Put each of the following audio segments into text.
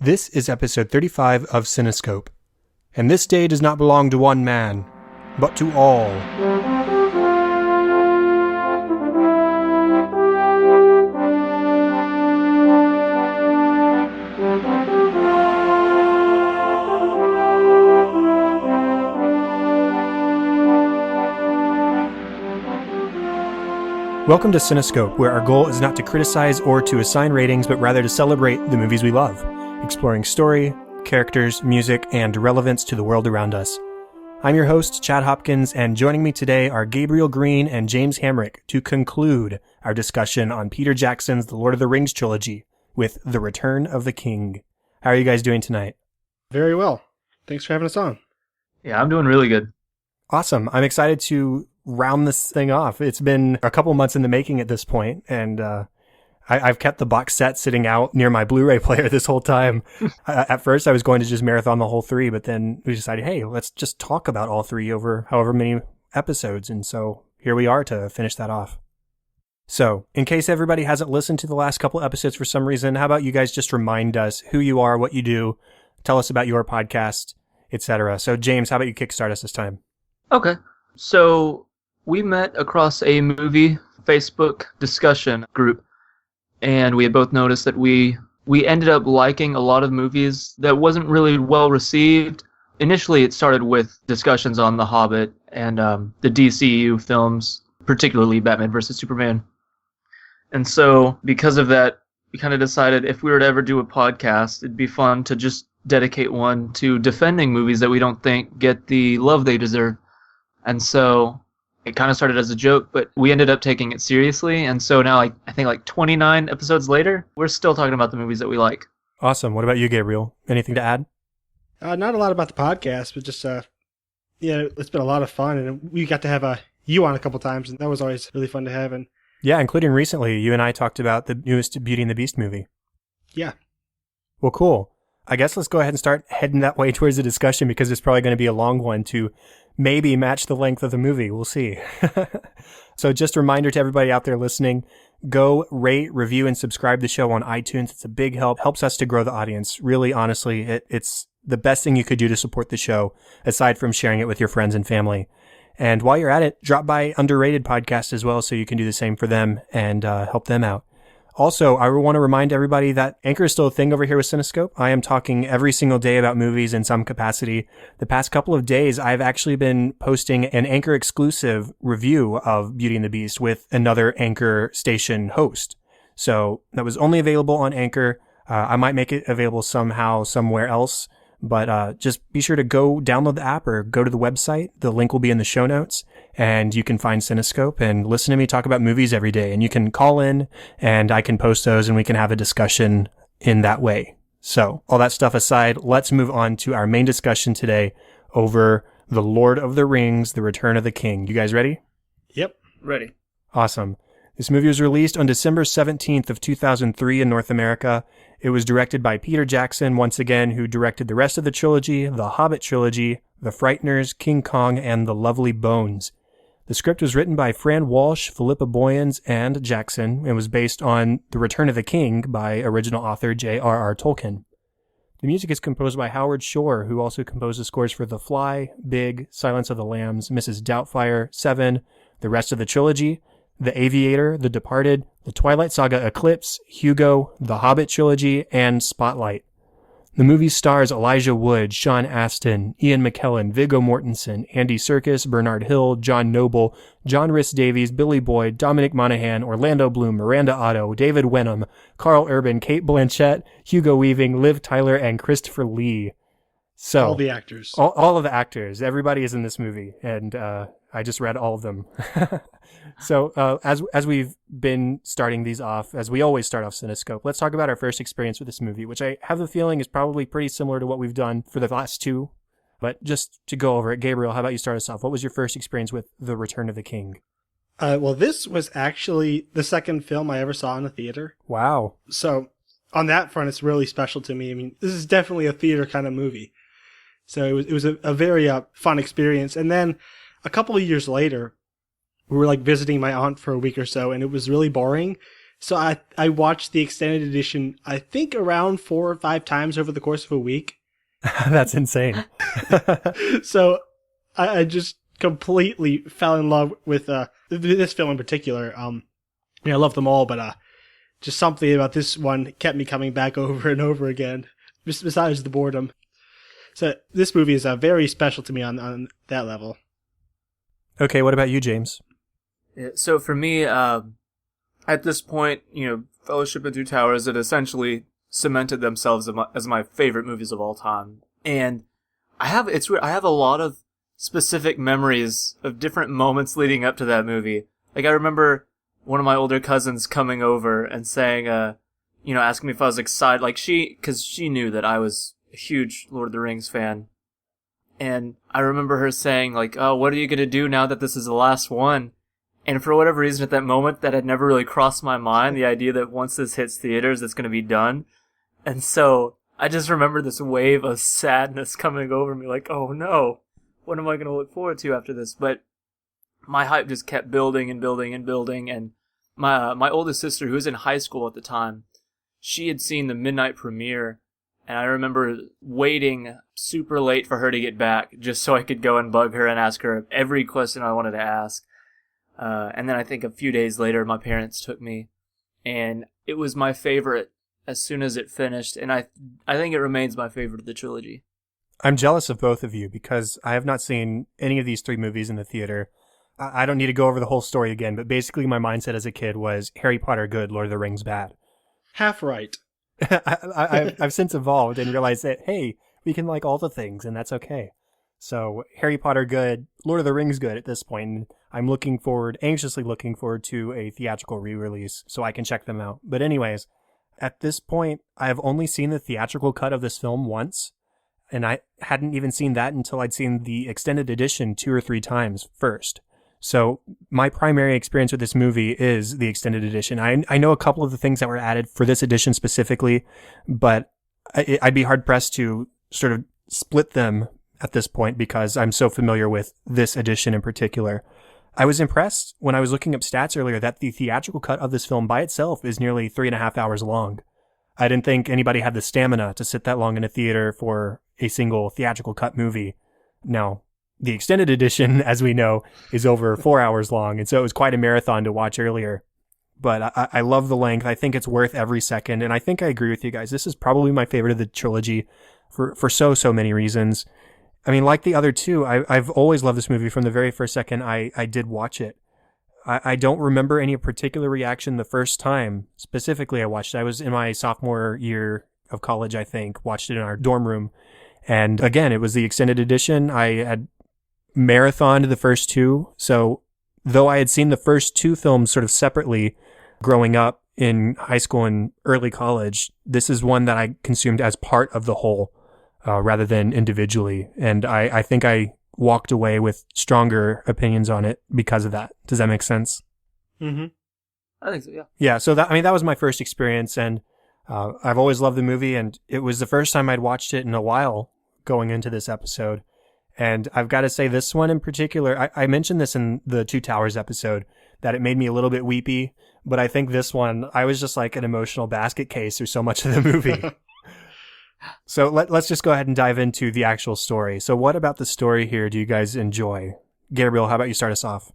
This is episode 35 of Cinescope, and this day does not belong to one man, but to all. Welcome to Cinescope, where our goal is not to criticize or to assign ratings, but rather to celebrate the movies we love, exploring story, characters, music, and relevance to the world around us. I'm your host, Chad Hopkins, and joining me today are Gabriel Green and James Hamrick to conclude our discussion on Peter Jackson's The Lord of the Rings trilogy with The Return of the King. How are you guys doing tonight? Very well. Thanks for having us on. Yeah, I'm doing really good. Awesome. I'm excited to round this thing off. It's been a couple months in the making at this point, and I've kept the box set sitting out near my Blu-ray player this whole time. At first, I was going to just marathon the whole three, but then we decided, hey, let's just talk about all three over however many episodes, and so here we are to finish that off. So, in case everybody hasn't listened to the last couple episodes for some reason, how about you guys just remind us who you are, what you do, tell us about your podcast, etc. So, James, how about you kickstart us this time? Okay. So, we met across a movie Facebook discussion group, and we had both noticed that we ended up liking a lot of movies that wasn't really well received. Initially, it started with discussions on The Hobbit and the DCU films, particularly Batman vs. Superman. And so, because of that, we kind of decided if we were to ever do a podcast, it'd be fun to just dedicate one to defending movies that we don't think get the love they deserve. And so it kind of started as a joke, but we ended up taking it seriously. And so now, I think 29 episodes later, we're still talking about the movies that we like. Awesome. What about you, Gabriel? Anything to add? Not a lot about the podcast, but just, it's been a lot of fun. And we got to have you on a couple times, and that was always really fun to have. And yeah, including recently, you and I talked about the newest Beauty and the Beast movie. Yeah. Well, cool. I guess let's go ahead and start heading that way towards the discussion, because it's probably going to be a long one to maybe match the length of the movie. We'll see. So just a reminder to everybody out there listening, go rate, review, and subscribe to the show on iTunes. It's a big help. Helps us to grow the audience. Really, honestly, it's the best thing you could do to support the show, aside from sharing it with your friends and family. And while you're at it, drop by Underrated Podcast as well, so you can do the same for them and help them out. Also, I want to remind everybody that Anchor is still a thing over here with Cinescope. I am talking every single day about movies in some capacity. The past couple of days, I've actually been posting an Anchor exclusive review of Beauty and the Beast with another Anchor station host. So that was only available on Anchor. I might make it available somehow somewhere else, but just be sure to go download the app or go to the website. The link will be in the show notes. And you can find Cinescope and listen to me talk about movies every day. And you can call in and I can post those and we can have a discussion in that way. So all that stuff aside, let's move on to our main discussion today over The Lord of the Rings, The Return of the King. You guys ready? Yep. Ready. Awesome. This movie was released on December 17th of 2003 in North America. It was directed by Peter Jackson, once again, who directed the rest of the trilogy, The Hobbit trilogy, The Frighteners, King Kong, and The Lovely Bones. The script was written by Fran Walsh, Philippa Boyens, and Jackson, and was based on The Return of the King by original author J.R.R. Tolkien. The music is composed by Howard Shore, who also composed the scores for The Fly, Big, Silence of the Lambs, Mrs. Doubtfire, Seven, the rest of the trilogy, The Aviator, The Departed, The Twilight Saga Eclipse, Hugo, The Hobbit trilogy, and Spotlight. The movie stars Elijah Wood, Sean Astin, Ian McKellen, Viggo Mortensen, Andy Serkis, Bernard Hill, John Noble, John Rhys-Davies, Billy Boyd, Dominic Monaghan, Orlando Bloom, Miranda Otto, David Wenham, Carl Urban, Kate Blanchett, Hugo Weaving, Liv Tyler, and Christopher Lee. So all the actors. All of the actors. Everybody is in this movie, and I just read all of them. So as we've been starting these off, as we always start off Cinescope, let's talk about our first experience with this movie, which I have the feeling is probably pretty similar to what we've done for the last two. But just to go over it, Gabriel, how about you start us off? What was your first experience with The Return of the King? Well, this was actually the second film I ever saw in a theater. Wow. So on that front, it's really special to me. I mean, this is definitely a theater kind of movie. So it was a very fun experience. And then a couple of years later, we were visiting my aunt for a week or so, and it was really boring. So I watched the extended edition, I think around 4 or 5 times over the course of a week. That's insane. So I just completely fell in love with this film in particular. I love them all, but just something about this one kept me coming back over and over again, just besides the boredom. So this movie is very special to me on that level. Okay, what about you, James? Yeah, so for me, at this point, Fellowship of Two Towers had essentially cemented themselves as my favorite movies of all time. And it's weird, I have a lot of specific memories of different moments leading up to that movie. Like, I remember one of my older cousins coming over and saying, asking me if I was excited. Like, because she knew that I was a huge Lord of the Rings fan. And I remember her saying, like, oh, what are you going to do now that this is the last one? And for whatever reason at that moment, that had never really crossed my mind, the idea that once this hits theaters, it's going to be done. And so I just remember this wave of sadness coming over me, like, oh no, what am I going to look forward to after this? But my hype just kept building and building and building. And my oldest sister, who was in high school at the time, she had seen the midnight premiere. And I remember waiting super late for her to get back just so I could go and bug her and ask her every question I wanted to ask. And then I think a few days later, my parents took me, and it was my favorite as soon as it finished. And I think it remains my favorite of the trilogy. I'm jealous of both of you because I have not seen any of these three movies in the theater. I don't need to go over the whole story again, but basically my mindset as a kid was Harry Potter good, Lord of the Rings bad. Half right. I've since evolved and realized that, hey, we can like all the things, and that's okay. So Harry Potter good, Lord of the Rings good at this point. And I'm anxiously looking forward to a theatrical re-release so I can check them out. But anyways, at this point, I have only seen the theatrical cut of this film once, and I hadn't even seen that until I'd seen the extended edition 2 or 3 times first. So my primary experience with this movie is the extended edition. I know a couple of the things that were added for this edition specifically, but I'd be hard-pressed to sort of split them at this point because I'm so familiar with this edition in particular. I was impressed when I was looking up stats earlier that the theatrical cut of this film by itself is nearly 3.5 hours long. I didn't think anybody had the stamina to sit that long in a theater for a single theatrical cut movie. Now, the extended edition, as we know, is over 4 hours long, and so it was quite a marathon to watch earlier. But I love the length. I think it's worth every second, and I think I agree with you guys. This is probably my favorite of the trilogy for so many reasons. I mean, like the other two, I've always loved this movie from the very first second I did watch it. I don't remember any particular reaction the first time specifically I watched it. I was in my sophomore year of college, I think, watched it in our dorm room. And again, it was the extended edition. I had marathoned the first two. So though I had seen the first two films sort of separately growing up in high school and early college, this is one that I consumed as part of the whole. Rather than individually. And I think I walked away with stronger opinions on it because of that. Does that make sense? Mm-hmm. I think so, yeah. Yeah, so that was my first experience, and I've always loved the movie, and it was the first time I'd watched it in a while going into this episode. And I've got to say, this one in particular, I mentioned this in the Two Towers episode, that it made me a little bit weepy, but I think this one, I was just like an emotional basket case through so much of the movie. So let's just go ahead and dive into the actual story. So what about the story here do you guys enjoy? Gabriel, how about you start us off?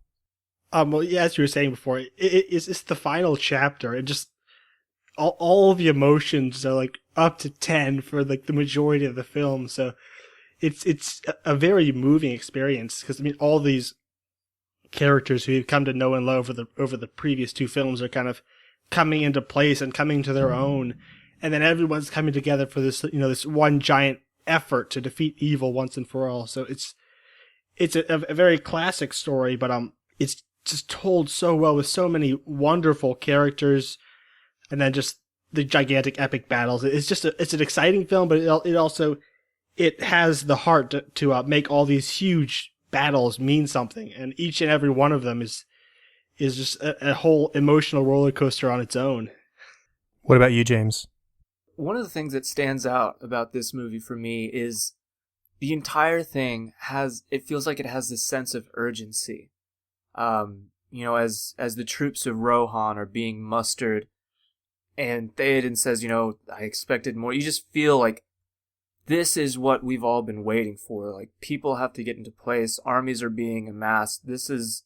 Well, yeah, as you were saying before, it's the final chapter, and just all the emotions are like up to 10 for like the majority of the film. So it's a very moving experience because I mean all these characters who you've come to know and love over the previous two films are kind of coming into place and coming to their own. And then everyone's coming together for this, this one giant effort to defeat evil once and for all. So it's a very classic story, but it's just told so well with so many wonderful characters, and then just the gigantic epic battles. It's an exciting film, but it also has the heart to make all these huge battles mean something, and each and every one of them is just a whole emotional roller coaster on its own. What about you, James? One of the things that stands out about this movie for me is the entire thing it feels like it has this sense of urgency. As the troops of Rohan are being mustered and Theoden says, I expected more. You just feel like this is what we've all been waiting for. Like, people have to get into place. Armies are being amassed. This is,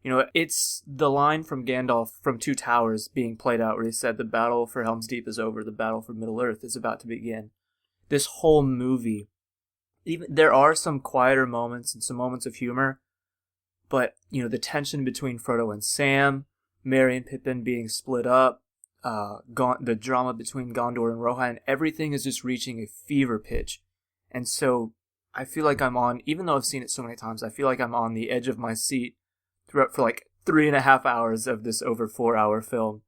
it's the line from Gandalf from Two Towers being played out where he said, the battle for Helm's Deep is over. The battle for Middle-earth is about to begin. This whole movie, even there are some quieter moments and some moments of humor, but, the tension between Frodo and Sam, Merry and Pippin being split up, the drama between Gondor and Rohan, everything is just reaching a fever pitch. And so I feel like I'm on, even though I've seen it so many times, I feel like I'm on the edge of my seat throughout for like 3.5 hours of this over 4-hour film.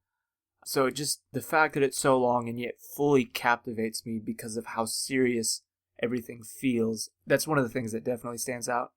So just the fact that it's so long and yet fully captivates me because of how serious everything feels. That's one of the things that definitely stands out.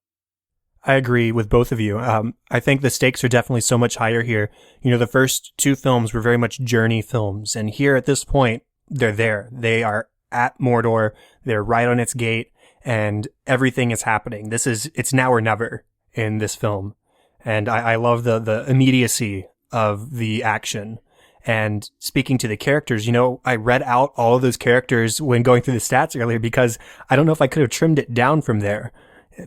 I agree with both of you. I think the stakes are definitely so much higher here. The first two films were very much journey films, and here at this point, they're there. They are at Mordor. They're right on its gate, and everything is happening. It's now or never in this film. And I love the immediacy of the action. And speaking to the characters, I read out all of those characters when going through the stats earlier because I don't know if I could have trimmed it down from there.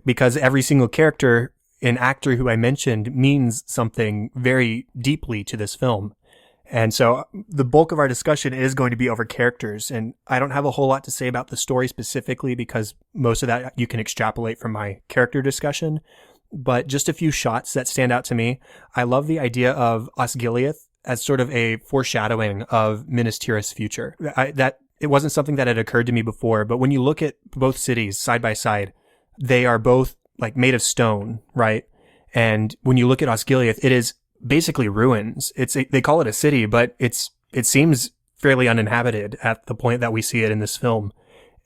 Because every single character and actor who I mentioned means something very deeply to this film. And so the bulk of our discussion is going to be over characters. And I don't have a whole lot to say about the story specifically because most of that you can extrapolate from my character discussion. But just a few shots that stand out to me. I love the idea of Osgiliath as sort of a foreshadowing of Minas Tirith's future. That it wasn't something that had occurred to me before, but when you look at both cities side by side, they are both like made of stone, right? And when you look at Osgiliath, it is basically ruins. They call it a city, but it seems fairly uninhabited at the point that we see it in this film.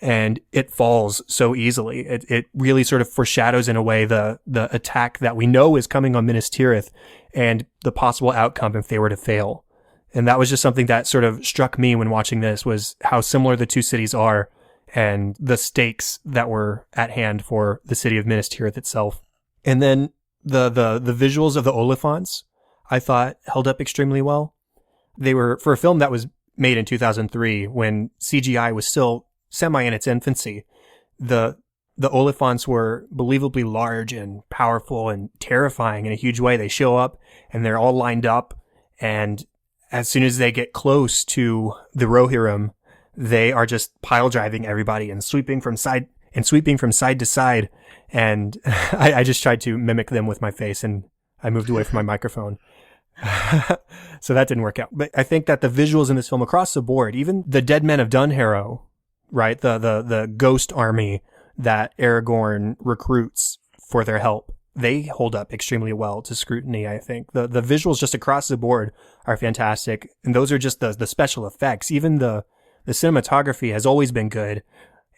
And it falls so easily. It really sort of foreshadows in a way the attack that we know is coming on Minas Tirith and the possible outcome if they were to fail. And that was just something that sort of struck me when watching this, was how similar the two cities are and the stakes that were at hand for the city of Minas Tirith itself. And then the visuals of the Oliphants, I thought held up extremely well. They were, for a film that was made in 2003 when CGI was still semi in its infancy, the Oliphants were believably large and powerful and terrifying in a huge way. They show up and they're all lined up, and as soon as they get close to the Rohirrim, they are just pile driving everybody and sweeping from side to side. And I just tried to mimic them with my face, and I moved away from my microphone. So that didn't work out. But I think that the visuals in this film across the board, even the Dead Men of Dunharrow, right? The ghost army that Aragorn recruits for their help, they hold up extremely well to scrutiny, I think. The visuals just across the board are fantastic. And those are just the special effects. Even the cinematography has always been good.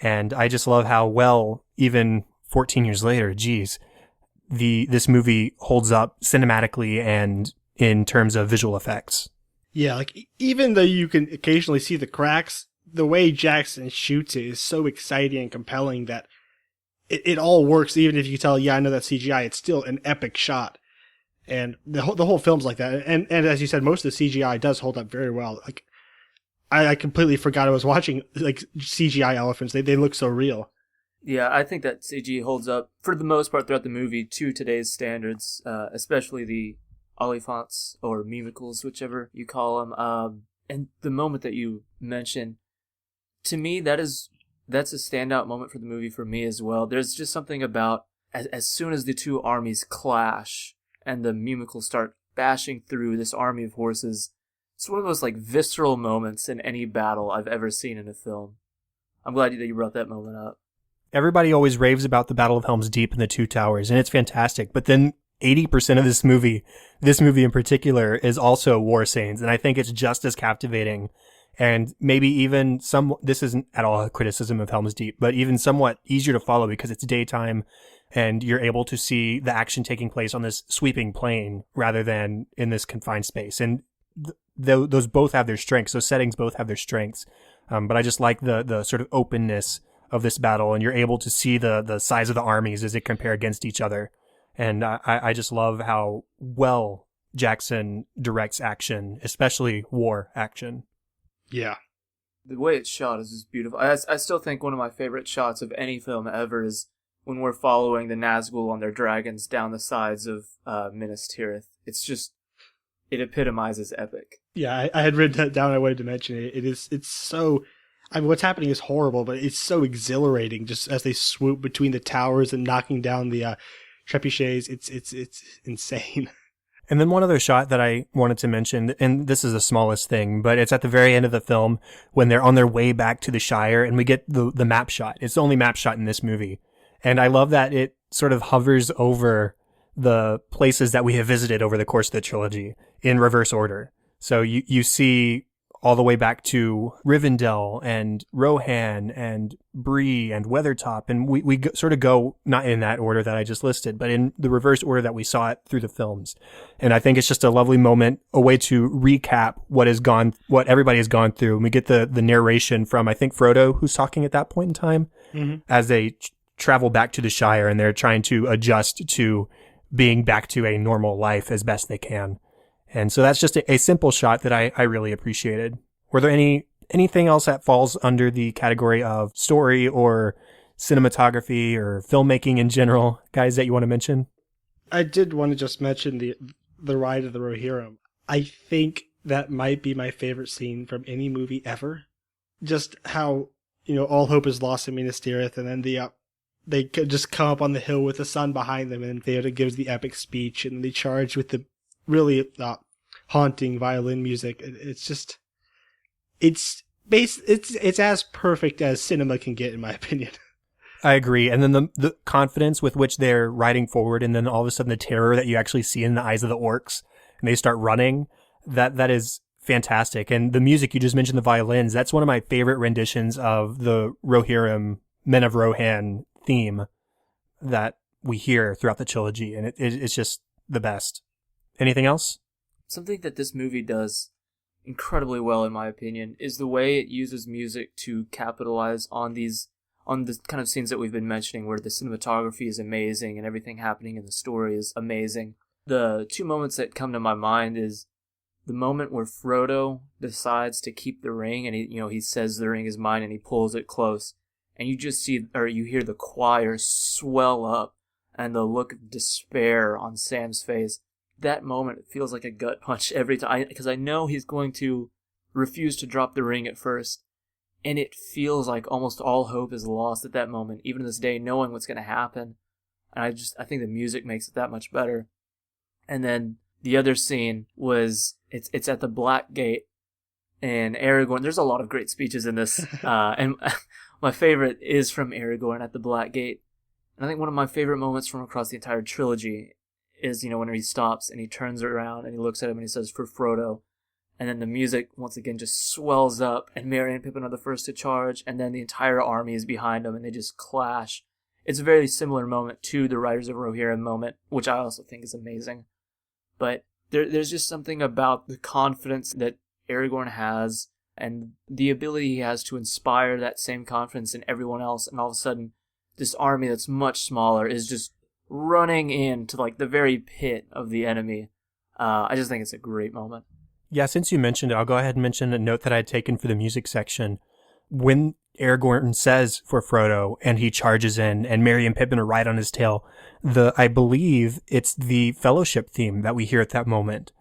And I just love how well, even 14 years later, this movie holds up cinematically and in terms of visual effects. Yeah, like even though you can occasionally see the cracks, the way Jackson shoots it is so exciting and compelling that it all works. Even if you tell, I know that's CGI, it's still an epic shot. And the whole film's like that. And as you said, most of the CGI does hold up very well. Like, I completely forgot I was watching like CGI elephants. They look so real. Yeah, I think that CG holds up for the most part throughout the movie to today's standards, especially the Oliphants or mimicles, whichever you call them. And the moment that you mentioned, to me, that's a standout moment for the movie for me as well. There's just something about as soon as the two armies clash and the mimicles start bashing through this army of horses, it's one of those like visceral moments in any battle I've ever seen in a film. I'm glad that you brought that moment up. Everybody always raves about the Battle of Helm's Deep and the Two Towers, and it's fantastic. But then 80% of this movie in particular, is also war scenes, and I think it's just as captivating. And maybe even this isn't at all a criticism of Helm's Deep, but even somewhat easier to follow because it's daytime and you're able to see the action taking place on this sweeping plain rather than in this confined space. And those both have their strengths. Those settings both have their strengths. But I just like the sort of openness of this battle, and you're able to see the size of the armies as they compare against each other. And I just love how well Jackson directs action, especially war action. Yeah. The way it's shot is just beautiful. I still think one of my favorite shots of any film ever is when we're following the Nazgul on their dragons down the sides of Minas Tirith. It's just, it epitomizes epic. Yeah, I had written that down. I wanted to mention it. It's so, I mean, what's happening is horrible, but it's so exhilarating just as they swoop between the towers and knocking down the trebuchets. It's insane. And then one other shot that I wanted to mention, and this is the smallest thing, but it's at the very end of the film when they're on their way back to the Shire and we get the map shot. It's the only map shot in this movie. And I love that it sort of hovers over the places that we have visited over the course of the trilogy in reverse order. So you see all the way back to Rivendell and Rohan and Bree and Weathertop. And we sort of go, not in that order that I just listed, but in the reverse order that we saw it through the films. And I think it's just a lovely moment, a way to recap what everybody has gone through. And we get the narration from, I think, Frodo, who's talking at that point in time, as they travel back to the Shire and they're trying to adjust to being back to a normal life as best they can. And so that's just a simple shot that I really appreciated. Were there anything else that falls under the category of story or cinematography or filmmaking in general, guys, that you want to mention? I did want to just mention the ride of the Rohirrim. I think that might be my favorite scene from any movie ever. Just how, all hope is lost in Minas Tirith, and then they could just come up on the hill with the sun behind them, and Theoden gives the epic speech, and they charge with the really haunting violin music. It's as perfect as cinema can get, in my opinion. I agree. And then the confidence with which they're riding forward, and then all of a sudden the terror that you actually see in the eyes of the orcs, and they start running, that is fantastic. And the music, you just mentioned the violins, that's one of my favorite renditions of the Rohirrim, Men of Rohan theme that we hear throughout the trilogy, and it's just the best. Anything else? Something that this movie does incredibly well, in my opinion, is the way it uses music to capitalize on the kind of scenes that we've been mentioning, where the cinematography is amazing and everything happening in the story is amazing. The two moments that come to my mind is the moment where Frodo decides to keep the ring, and he says the ring is mine, and he pulls it close, and you hear the choir swell up, and the look of despair on Sam's face. That moment feels like a gut punch every time, because I know he's going to refuse to drop the ring at first, and it feels like almost all hope is lost at that moment, even to this day, knowing what's going to happen. And I think the music makes it that much better. And then the other scene was it's at the Black Gate, and Aragorn. There's a lot of great speeches in this, and my favorite is from Aragorn at the Black Gate. And I think one of my favorite moments from across the entire trilogy is, when he stops and he turns around and he looks at him and he says, "For Frodo." And then the music once again just swells up, and Merry and Pippin are the first to charge, and then the entire army is behind them and they just clash. It's a very similar moment to the Riders of Rohirrim moment, which I also think is amazing. But there's just something about the confidence that Aragorn has and the ability he has to inspire that same confidence in everyone else, and all of a sudden this army that's much smaller is just running into the very pit of the enemy. I just think it's a great moment. Yeah, since you mentioned it, I'll go ahead and mention a note that I had taken for the music section. When Aragorn says for Frodo and he charges in and Merry and Pippin are right on his tail, I believe it's the Fellowship theme that we hear at that moment.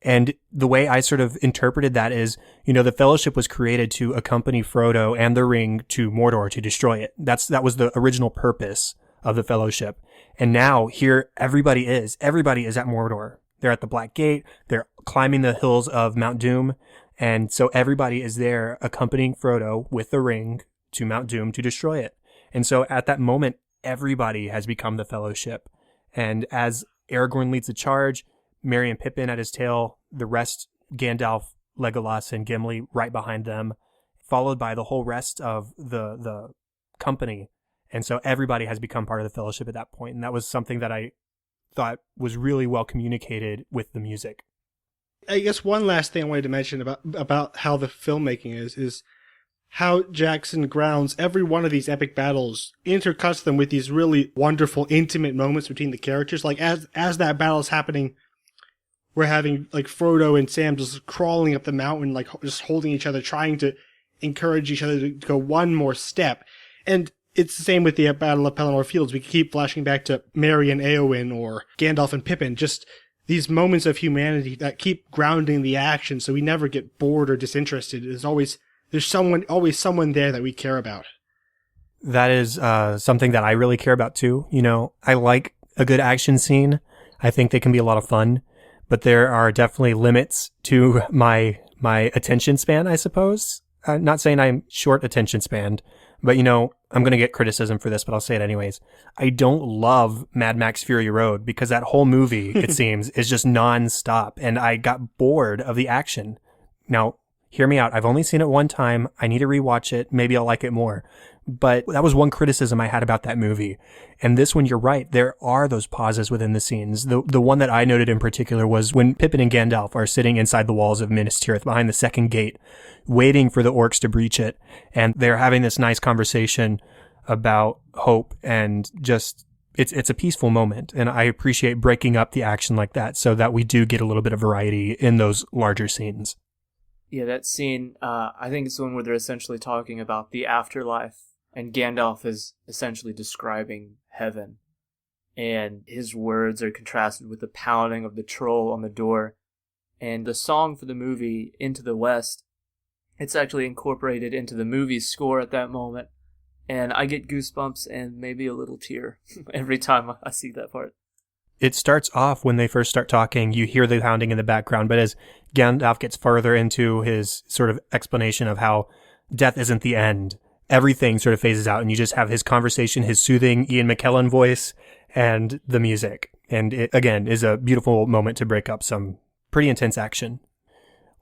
And the way I sort of interpreted that is, the Fellowship was created to accompany Frodo and the ring to Mordor to destroy it. That was the original purpose of the Fellowship. And now here everybody is at Mordor. They're at the Black Gate. They're climbing the hills of Mount Doom. And so everybody is there accompanying Frodo with the ring to Mount Doom to destroy it. And so at that moment, everybody has become the Fellowship. And as Aragorn leads the charge, Merry and Pippin at his tail, the rest, Gandalf, Legolas, and Gimli right behind them, followed by the whole rest of the company. And so everybody has become part of the Fellowship at that point. And that was something that I thought was really well communicated with the music. I guess one last thing I wanted to mention about how the filmmaking is how Jackson grounds every one of these epic battles, intercuts them with these really wonderful, intimate moments between the characters. Like as that battle is happening, we're having like Frodo and Sam just crawling up the mountain, like just holding each other, trying to encourage each other to go one more step. And it's the same with the Battle of Pelennor Fields. We keep flashing back to Merry and Éowyn or Gandalf and Pippin, just these moments of humanity that keep grounding the action so we never get bored or disinterested. There's always someone there that we care about. That is something that I really care about too. You know, I like a good action scene. I think they can be a lot of fun, but there are definitely limits to my attention span, I suppose. I'm not saying I'm short attention span, but you know, I'm going to get criticism for this, but I'll say it anyways. I don't love Mad Max Fury Road because that whole movie, it seems, is just non-stop, and I got bored of the action. Now, hear me out. I've only seen it one time. I need to rewatch it. Maybe I'll like it more. But that was one criticism I had about that movie. And this one, you're right. There are those pauses within the scenes. The one that I noted in particular was when Pippin and Gandalf are sitting inside the walls of Minas Tirith behind the second gate, waiting for the orcs to breach it. And they're having this nice conversation about hope and just, it's a peaceful moment. And I appreciate breaking up the action like that so that we do get a little bit of variety in those larger scenes. Yeah, that scene, I think it's the one where they're essentially talking about the afterlife. And Gandalf is essentially describing heaven. And his words are contrasted with the pounding of the troll on the door. And the song for the movie, Into the West, it's actually incorporated into the movie's score at that moment. And I get goosebumps and maybe a little tear every time I see that part. It starts off when they first start talking, you hear the pounding in the background, but as Gandalf gets further into his sort of explanation of how death isn't the end, everything sort of phases out, and you just have his conversation, his soothing Ian McKellen voice, and the music. And it, again, is a beautiful moment to break up some pretty intense action.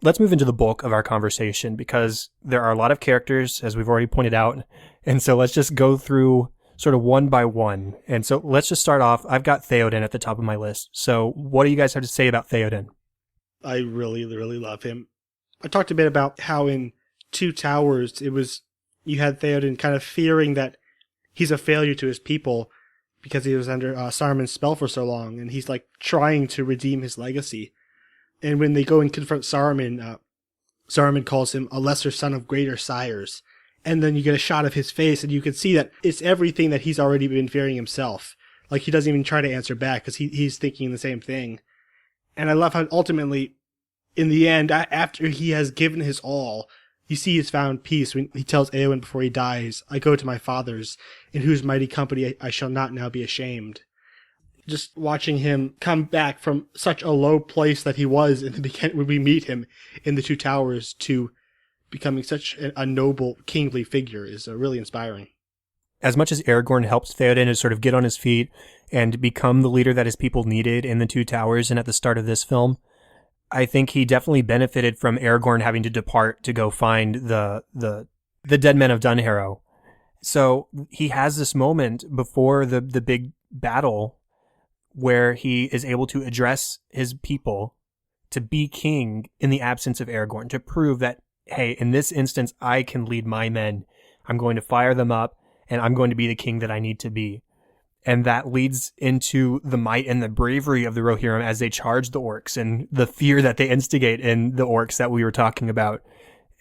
Let's move into the bulk of our conversation, because there are a lot of characters, as we've already pointed out, and so let's just go through sort of one by one. And so let's just start off. I've got Theoden at the top of my list. So what do you guys have to say about Theoden? I really, really love him. I talked a bit about how in Two Towers, you had Theoden kind of fearing that he's a failure to his people because he was under Saruman's spell for so long, and he's like trying to redeem his legacy. And when they go and confront Saruman, Saruman calls him a lesser son of greater sires. And then you get a shot of his face, and you can see that it's everything that he's already been fearing himself. Like, he doesn't even try to answer back because he's thinking the same thing. And I love how ultimately, in the end, after he has given his all, you see he's found peace when he tells Éowyn before he dies, "I go to my fathers, in whose mighty company I shall not now be ashamed." Just watching him come back from such a low place that he was in the beginning when we meet him in the Two Towers to becoming such a noble, kingly figure is really inspiring. As much as Aragorn helps Theoden to sort of get on his feet and become the leader that his people needed in the Two Towers and at the start of this film, I think he definitely benefited from Aragorn having to depart to go find the dead men of Dunharrow. So he has this moment before the big battle where he is able to address his people to be king in the absence of Aragorn, to prove that, hey, in this instance, I can lead my men. I'm going to fire them up, and I'm going to be the king that I need to be. And that leads into the might and the bravery of the Rohirrim as they charge the orcs and the fear that they instigate in the orcs that we were talking about.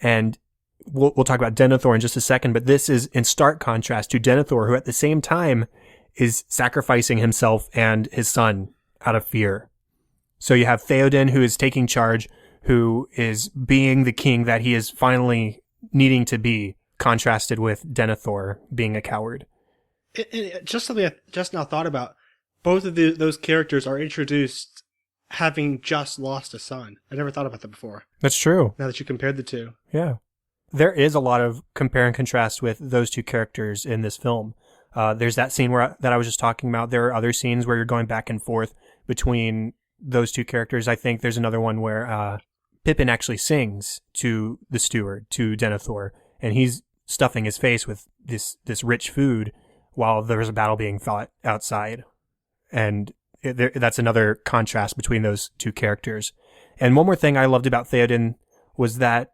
And we'll talk about Denethor in just a second, but this is in stark contrast to Denethor, who at the same time is sacrificing himself and his son out of fear. So you have Theoden, who is taking charge, who is being the king that he is finally needing to be, contrasted with Denethor being a coward. And just something I just now thought about, both of those characters are introduced having just lost a son. I never thought about that before. That's true. Now that you compared the two. Yeah. There is a lot of compare and contrast with those two characters in this film. There's that scene that I was just talking about. There are other scenes where you're going back and forth between those two characters. I think there's another one where Pippin actually sings to the steward, to Denethor, and he's stuffing his face with this rich food while there's a battle being fought outside. And that's another contrast between those two characters. And one more thing I loved about Theoden was that,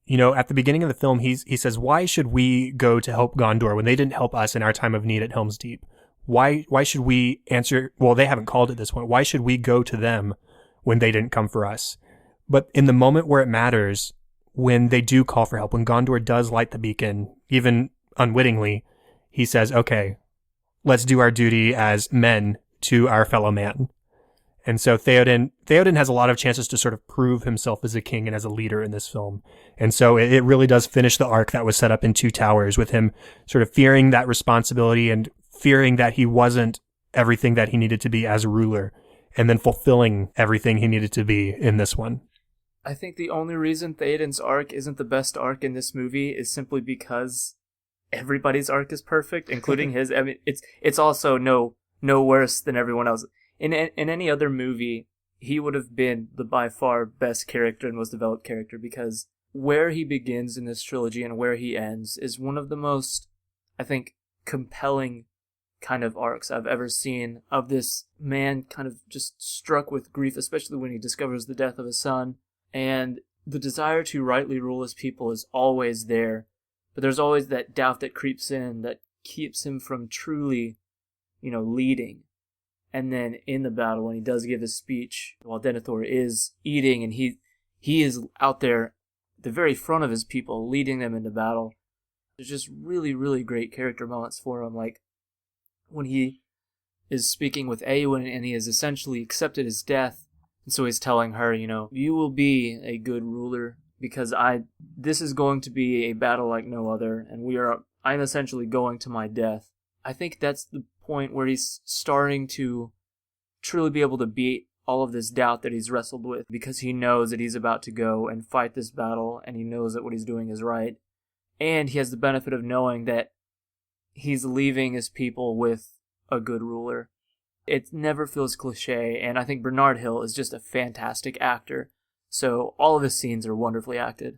you know, at the beginning of the film, he says, why should we go to help Gondor when they didn't help us in our time of need at Helm's Deep? Why should we answer? Well, they haven't called at this point. Why should we go to them when they didn't come for us. But in the moment where it matters, when they do call for help, when Gondor does light the beacon, even unwittingly, he says, okay, let's do our duty as men to our fellow man. And so Theoden has a lot of chances to sort of prove himself as a king and as a leader in this film. And so it really does finish the arc that was set up in Two Towers, with him sort of fearing that responsibility and fearing that he wasn't everything that he needed to be as a ruler, and then fulfilling everything he needed to be in this one. I think the only reason Theoden's arc isn't the best arc in this movie is simply because everybody's arc is perfect, including his. I mean, it's also no worse than everyone else. In any other movie, he would have been the by far best character and most developed character, because where he begins in this trilogy and where he ends is one of the most, I think, compelling kind of arcs I've ever seen, of this man kind of just struck with grief, especially when he discovers the death of his son. And the desire to rightly rule his people is always there, but there's always that doubt that creeps in that keeps him from truly, leading. And then in the battle, when he does give his speech, while Denethor is eating, and he is out there at the very front of his people, leading them into battle. There's just really, really great character moments for him, like when he is speaking with Eowyn and he has essentially accepted his death, and so he's telling her, you will be a good ruler, because this is going to be a battle like no other, and I'm essentially going to my death. I think that's the point where he's starting to truly be able to beat all of this doubt that he's wrestled with, because he knows that he's about to go and fight this battle, and he knows that what he's doing is right. And he has the benefit of knowing that he's leaving his people with a good ruler. It never feels cliche, and I think Bernard Hill is just a fantastic actor. So all of his scenes are wonderfully acted.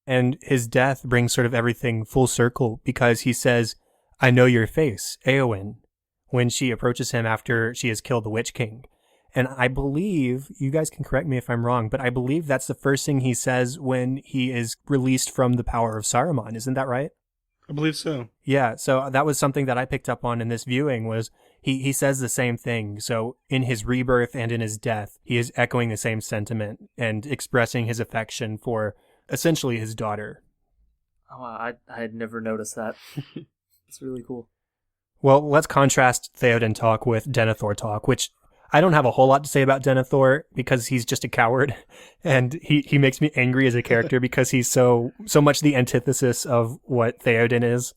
And his death brings sort of everything full circle, because he says, I know your face, Eowyn, when she approaches him after she has killed the Witch King. And I believe, you guys can correct me if I'm wrong, but I believe that's the first thing he says when he is released from the power of Saruman. Isn't that right? I believe so. Yeah, so that was something that I picked up on in this viewing, was he says the same thing. So in his rebirth and in his death, he is echoing the same sentiment and expressing his affection for essentially his daughter. Oh, I had never noticed that. It's really cool. Well, let's contrast Theoden talk with Denethor talk, which I don't have a whole lot to say about Denethor, because he's just a coward, and he makes me angry as a character because he's so much the antithesis of what Theoden is.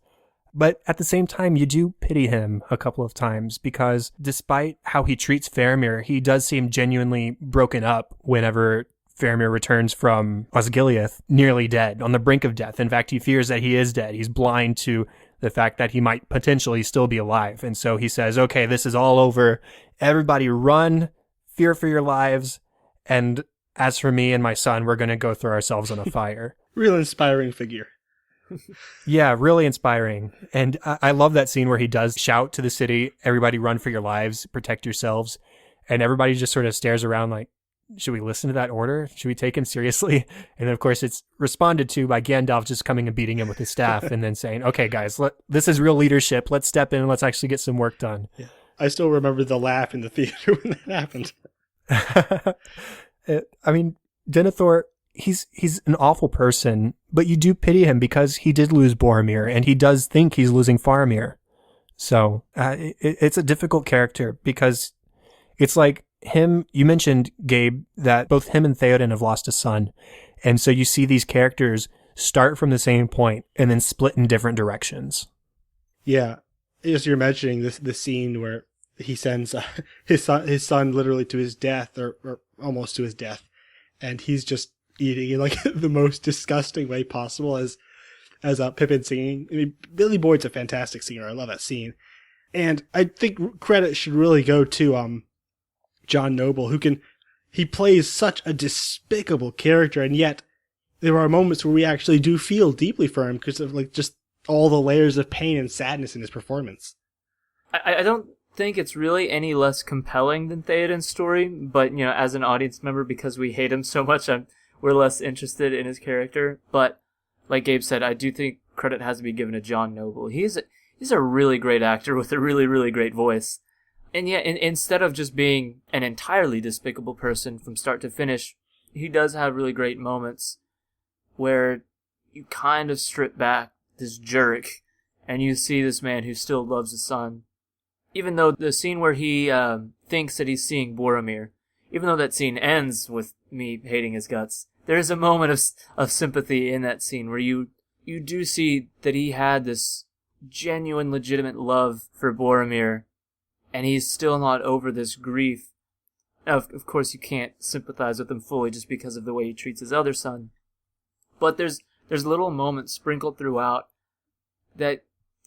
But at the same time, you do pity him a couple of times, because despite how he treats Faramir, he does seem genuinely broken up whenever Faramir returns from Osgiliath, nearly dead, on the brink of death. In fact, he fears that he is dead. He's blind to the fact that he might potentially still be alive. And so he says, okay, this is all over. Everybody run, fear for your lives. And as for me and my son, we're going to go throw ourselves on a fire. Real inspiring figure. Yeah, really inspiring. And I love that scene where he does shout to the city, everybody run for your lives, protect yourselves. And everybody just sort of stares around like, should we listen to that order? Should we take him seriously? And then, of course, it's responded to by Gandalf just coming and beating him with his staff and then saying, okay, guys, this is real leadership. Let's step in and let's actually get some work done. Yeah. I still remember the laugh in the theater when that happened. I mean, Denethor, he's an awful person, but you do pity him because he did lose Boromir, and he does think he's losing Faramir. So it's a difficult character, because it's like him, you mentioned, Gabe, that both him and Theoden have lost a son. And so you see these characters start from the same point and then split in different directions. Yeah. As you're mentioning the scene where he sends his son literally to his death, or almost to his death, and he's just eating in like the most disgusting way possible, as Pippin singing. I mean, Billy Boyd's a fantastic singer. I love that scene. And I think credit should really go to John Noble, he plays such a despicable character, and yet there are moments where we actually do feel deeply for him because of like just all the layers of pain and sadness in his performance. I don't think it's really any less compelling than Theoden's story, but as an audience member, because we hate him so much, we're less interested in his character. But like Gabe said, I do think credit has to be given to John Noble. He's a really great actor with a really, really great voice. And yeah, instead of just being an entirely despicable person from start to finish, he does have really great moments where you kind of strip back this jerk and you see this man who still loves his son. Even though the scene where he thinks that he's seeing Boromir, even though that scene ends with me hating his guts, there is a moment of sympathy in that scene where you do see that he had this genuine, legitimate love for Boromir, and he's still not over this grief. Now, of course, you can't sympathize with him fully just because of the way he treats his other son. But there's little moments sprinkled throughout that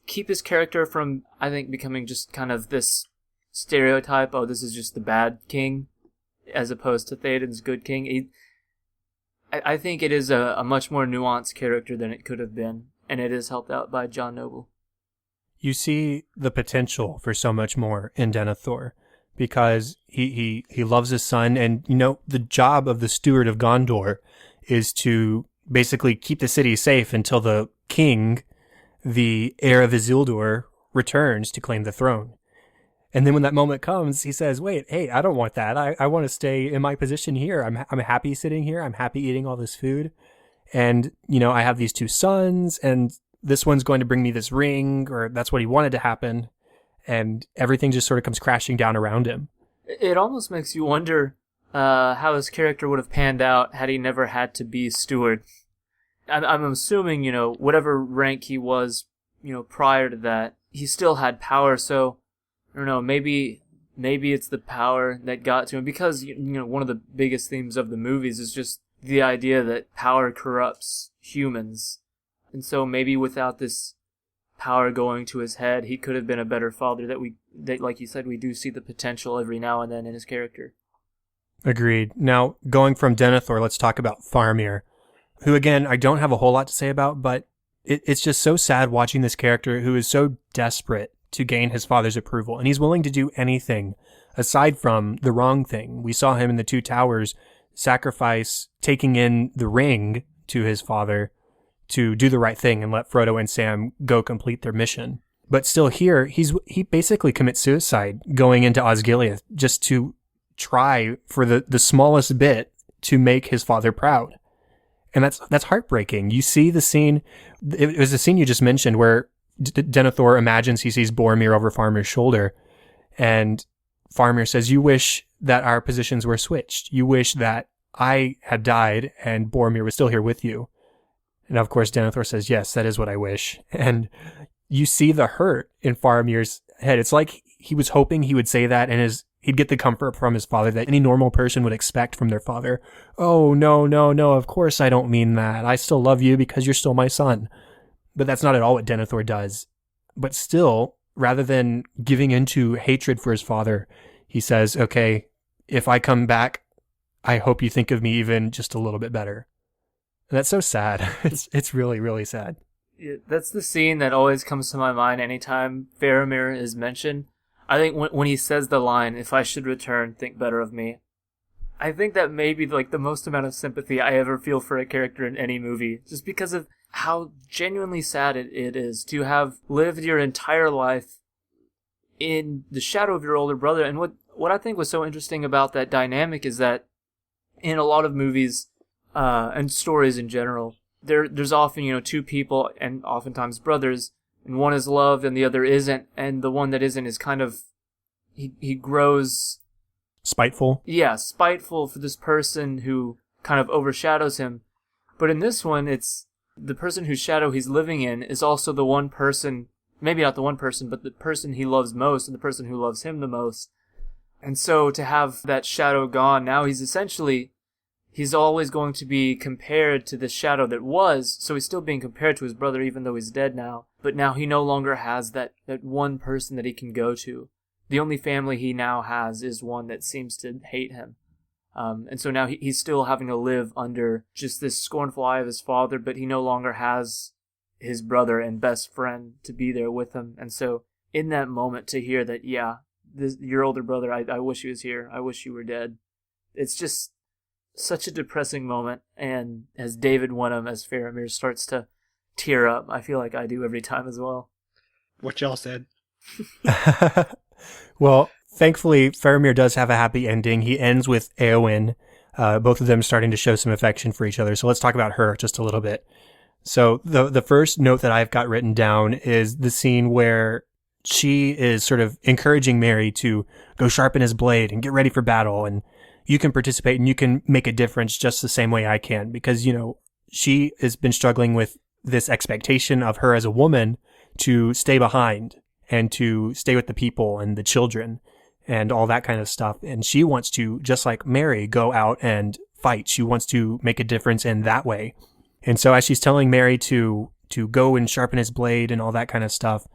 keep his character from, I think, becoming just kind of this stereotype, oh, this is just the bad king, as opposed to Theoden's good king. I think it is a much more nuanced character than it could have been, and it is helped out by John Noble. You see the potential for so much more in Denethor, because he loves his son, and the job of the steward of Gondor is to basically keep the city safe until the king, the heir of Isildur, returns to claim the throne. And then when that moment comes, he says, wait, hey, I don't want that. I want to stay in my position here. I'm happy sitting here. I'm happy eating all this food. And, I have these two sons, and this one's going to bring me this ring, or that's what he wanted to happen. And everything just sort of comes crashing down around him. It almost makes you wonder how his character would have panned out had he never had to be steward. I'm assuming, whatever rank he was, prior to that, he still had power. So, I don't know, maybe it's the power that got to him, because, one of the biggest themes of the movies is just the idea that power corrupts humans. And so maybe without this power going to his head, he could have been a better father. That, like you said, we do see the potential every now and then in his character. Agreed. Now, going from Denethor, let's talk about Faramir, who, again, I don't have a whole lot to say about, but it's just so sad watching this character who is so desperate to gain his father's approval, and he's willing to do anything aside from the wrong thing. We saw him in the Two Towers sacrifice taking in the ring to his father to do the right thing and let Frodo and Sam go complete their mission. But still here, he basically commits suicide going into Osgiliath just to try for the smallest bit to make his father proud. And that's heartbreaking. You see the scene, it was the scene you just mentioned where Denethor imagines he sees Boromir over Faramir's shoulder, and Faramir says, you wish that our positions were switched. You wish that I had died and Boromir was still here with you. And of course, Denethor says, yes, that is what I wish. And you see the hurt in Faramir's head. It's like he was hoping he would say that, and he'd get the comfort from his father that any normal person would expect from their father. Oh, no, of course I don't mean that. I still love you because you're still my son. But that's not at all what Denethor does. But still, rather than giving into hatred for his father, he says, okay, if I come back, I hope you think of me even just a little bit better. And that's so sad. It's really, really sad. Yeah, that's the scene that always comes to my mind anytime Faramir is mentioned. I think when he says the line, if I should return, think better of me, I think that may be like the most amount of sympathy I ever feel for a character in any movie, just because of how genuinely sad it is to have lived your entire life in the shadow of your older brother. And what I think was so interesting about that dynamic is that in a lot of movies and stories in general, there's often, two people, and oftentimes brothers, and one is loved and the other isn't, and the one that isn't is kind of, he grows spiteful. Yeah, spiteful for this person who kind of overshadows him. But in this one, it's the person whose shadow he's living in is also the one person, maybe not the one person, but the person he loves most and the person who loves him the most. And so to have that shadow gone, now he's always going to be compared to the shadow that was, so he's still being compared to his brother even though he's dead now. But now he no longer has that one person that he can go to. The only family he now has is one that seems to hate him. And so now he's still having to live under just this scornful eye of his father, but he no longer has his brother and best friend to be there with him. And so in that moment to hear that, yeah, your older brother, I wish he was here. I wish you were dead. It's just such a depressing moment. And as David Wenham, as Faramir, starts to tear up, I feel like I do every time as well. What y'all said. Well, Thankfully, Faramir does have a happy ending. He ends with Éowyn, both of them starting to show some affection for each other. So let's talk about her just a little bit. So the first note that I've got written down is the scene where she is sort of encouraging Merry to go sharpen his blade and get ready for battle. And you can participate and you can make a difference just the same way I can. Because, you know, she has been struggling with this expectation of her as a woman to stay behind and to stay with the people and the children and all that kind of stuff. And she wants to, just like Merry, go out and fight. She wants to make a difference in that way. And so as she's telling Merry to go and sharpen his blade and all that kind of stuff,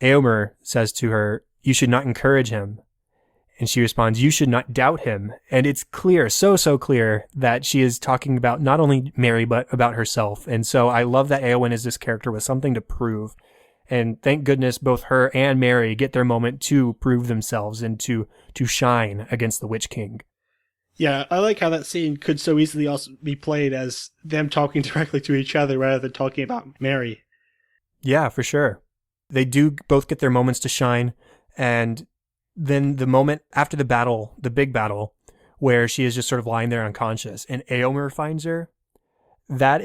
Éomer says to her, "You should not encourage him." And she responds, "You should not doubt him." And it's clear, so clear, that she is talking about not only Merry, but about herself. And so I love that Éowyn is this character with something to prove. And thank goodness both her and Merry get their moment to prove themselves and to shine against the Witch King. Yeah, I like how that scene could so easily also be played as them talking directly to each other rather than talking about Merry. Yeah, for sure. They do both get their moments to shine. And then the moment after the battle, the big battle, where she is just sort of lying there unconscious and Éomer finds her, that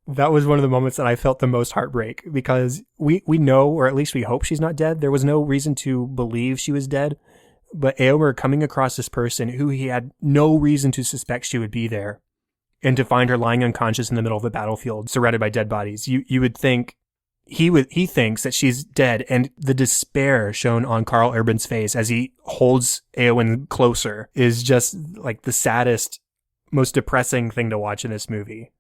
was one of the moments that I felt the most heartbreak, because we know, or at least we hope she's not dead. There was no reason to believe she was dead. But Éomer coming across this person who he had no reason to suspect she would be there, and to find her lying unconscious in the middle of the battlefield, surrounded by dead bodies, you would think he thinks that she's dead, and the despair shown on Karl Urban's face as he holds Éowyn closer is just like the saddest, most depressing thing to watch in this movie.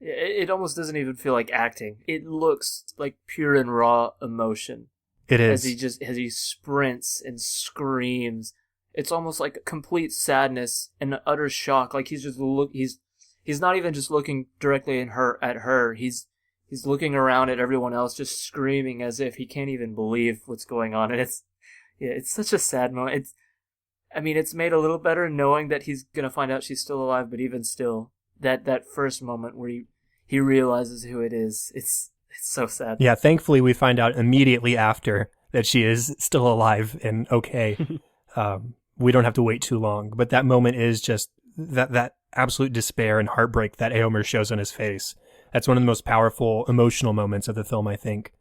It almost doesn't even feel like acting. It looks like pure and raw emotion. It is. As he sprints and screams. It's almost like complete sadness and utter shock. Like he's not even just looking directly at her. He's looking around at everyone else, just screaming as if he can't even believe what's going on. And it's such a sad moment. It's made a little better knowing that he's gonna find out she's still alive, but even still, that first moment where he realizes who it is, it's so sad. Yeah, thankfully we find out immediately after that she is still alive and okay. We don't have to wait too long. But that moment is just that absolute despair and heartbreak that Éomer shows on his face. That's one of the most powerful emotional moments of the film, I think.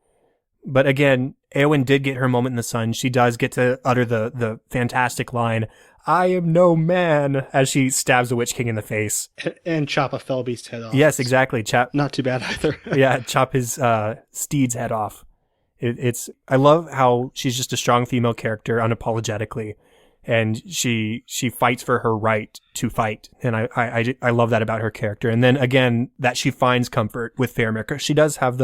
But again, Éowyn did get her moment in the sun. She does get to utter the fantastic line, "I am no man," as she stabs the Witch King in the face. And chop a fell beast's head off. Yes, exactly. Not too bad either. Yeah, chop his steed's head off. I love how she's just a strong female character unapologetically, and she fights for her right to fight, and I love that about her character. And then again, that she finds comfort with Faramir. She does have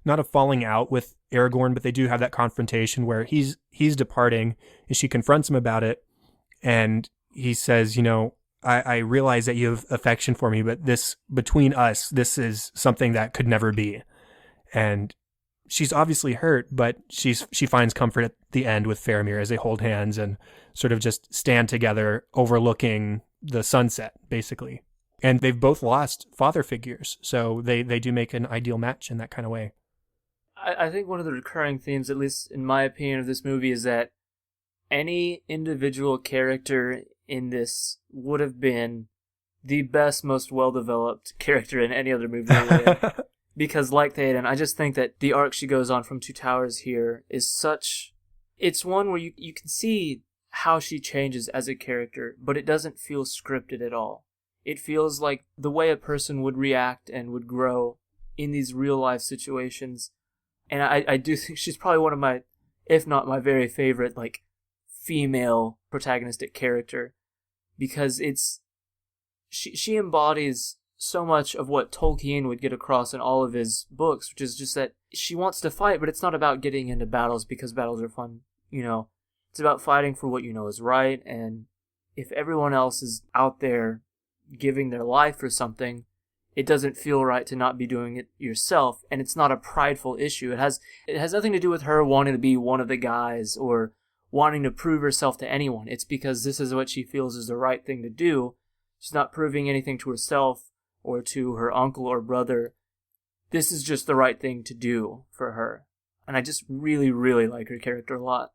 not a falling out with Aragorn, but they do have that confrontation where he's departing, and she confronts him about it, and he says, "You know, I realize that you have affection for me, but between us, this is something that could never be." And she's obviously hurt, but she finds comfort at the end with Faramir as they hold hands and sort of just stand together overlooking the sunset, basically. And they've both lost father figures, so they do make an ideal match in that kind of way. I think one of the recurring themes, at least in my opinion, of this movie is that any individual character in this would have been the best, most well-developed character in any other movie. Because like Théoden, I just think that the arc she goes on from Two Towers here is it's one where you can see how she changes as a character, but it doesn't feel scripted at all. It feels like the way a person would react and would grow in these real-life situations. And I do think she's probably one of my, if not my very favorite, like, female protagonistic character. Because she embodies so much of what Tolkien would get across in all of his books, which is just that she wants to fight, but it's not about getting into battles because battles are fun, you know. It's about fighting for what you know is right, and if everyone else is out there giving their life for something, it doesn't feel right to not be doing it yourself, and it's not a prideful issue. It has nothing to do with her wanting to be one of the guys or wanting to prove herself to anyone. It's because this is what she feels is the right thing to do. She's not proving anything to herself or to her uncle or brother. This is just the right thing to do for her. And I just really, really like her character a lot.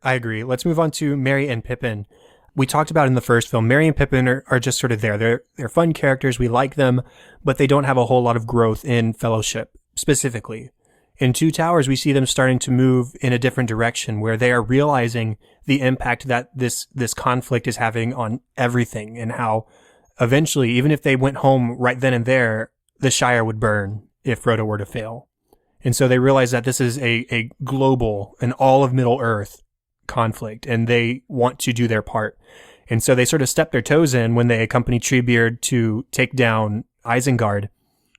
I agree. Let's move on to Merry and Pippin. We talked about in the first film, Merry and Pippin are just sort of there. They're fun characters. We like them, but they don't have a whole lot of growth in Fellowship specifically. In Two Towers, we see them starting to move in a different direction where they are realizing the impact that this conflict is having on everything, and how eventually, even if they went home right then and there, the Shire would burn if Frodo were to fail. And so they realize that this is a global, an all of Middle Earth conflict, and they want to do their part. And so they sort of step their toes in when they accompany Treebeard to take down Isengard.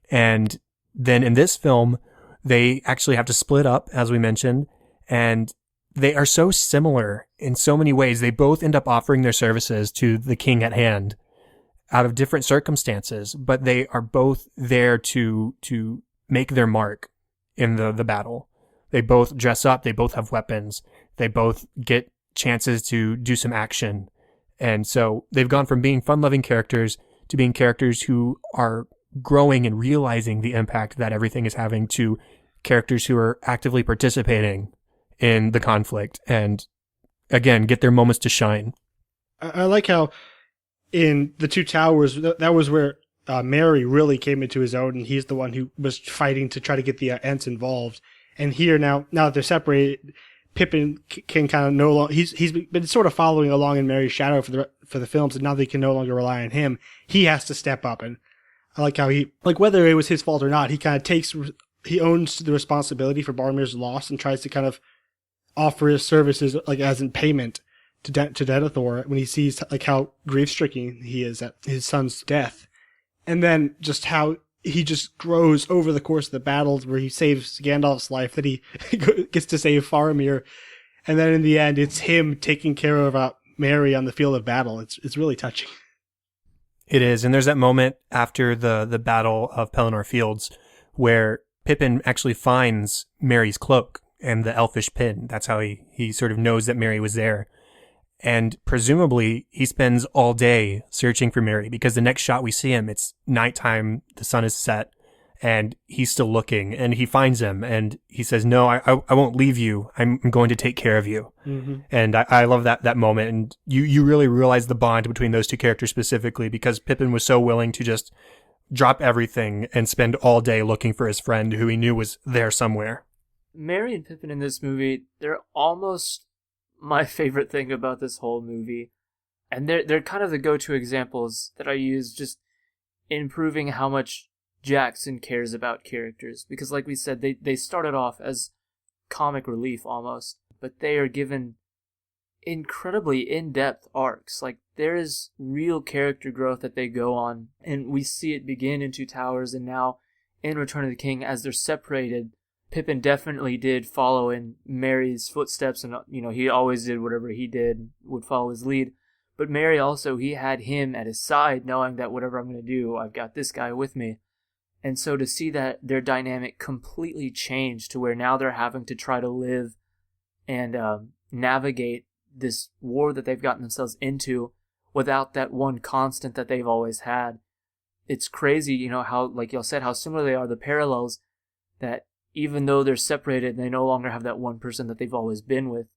And then in this film, they actually have to split up, as we mentioned, and they are so similar in so many ways. They both end up offering their services to the king at hand out of different circumstances, but they are both there to make their mark in the battle. They both dress up, they both have weapons, they both get chances to do some action. And so they've gone from being fun-loving characters to being characters who are growing and realizing the impact that everything is having, to characters who are actively participating in the conflict and, again, get their moments to shine. I like how in The Two Towers, that was where Merry really came into his own, and he's the one who was fighting to try to get the Ents involved. And here, now that they're separated, Pippin can kind of no longer, he's been sort of following along in Merry's shadow for the films, and now they can no longer rely on him. He has to step up, and I like how he, like, whether it was his fault or not, he owns the responsibility for Boromir's loss and tries to kind of offer his services, like, as in payment to Denethor when he sees, like, how grief-stricken he is at his son's death. And then just how he just grows over the course of the battles, where he saves Gandalf's life, that he gets to save Faramir. And then in the end, it's him taking care of Merry on the field of battle. It's really touching. It is. And there's that moment after the Battle of Pelennor Fields where Pippin actually finds Merry's cloak and the elfish pin. That's how he sort of knows that Merry was there. And presumably he spends all day searching for Merry, because the next shot we see him, it's nighttime, the sun is set, and he's still looking, and he finds him and he says, "No, I won't leave you. I'm going to take care of you." Mm-hmm. And I love that moment. And you really realize the bond between those two characters specifically, because Pippin was so willing to just drop everything and spend all day looking for his friend who he knew was there somewhere. Merry and Pippin in this movie, they're almost my favorite thing about this whole movie. And they're kind of the go-to examples that I use just in proving how much Jackson cares about characters. Because like we said, they started off as comic relief almost, but they are given incredibly in-depth arcs. Like, there is real character growth that they go on, and we see it begin in Two Towers and now in Return of the King as they're separated. Pippin definitely did follow in Merry's footsteps, and he always did whatever he did, would follow his lead. But Merry also, he had him at his side, knowing that whatever I'm going to do, I've got this guy with me. And so to see that their dynamic completely change to where now they're having to try to live and navigate this war that they've gotten themselves into without that one constant that they've always had. It's crazy, how, like y'all said, how similar they are, the parallels, that even though they're separated and they no longer have that one person that they've always been with,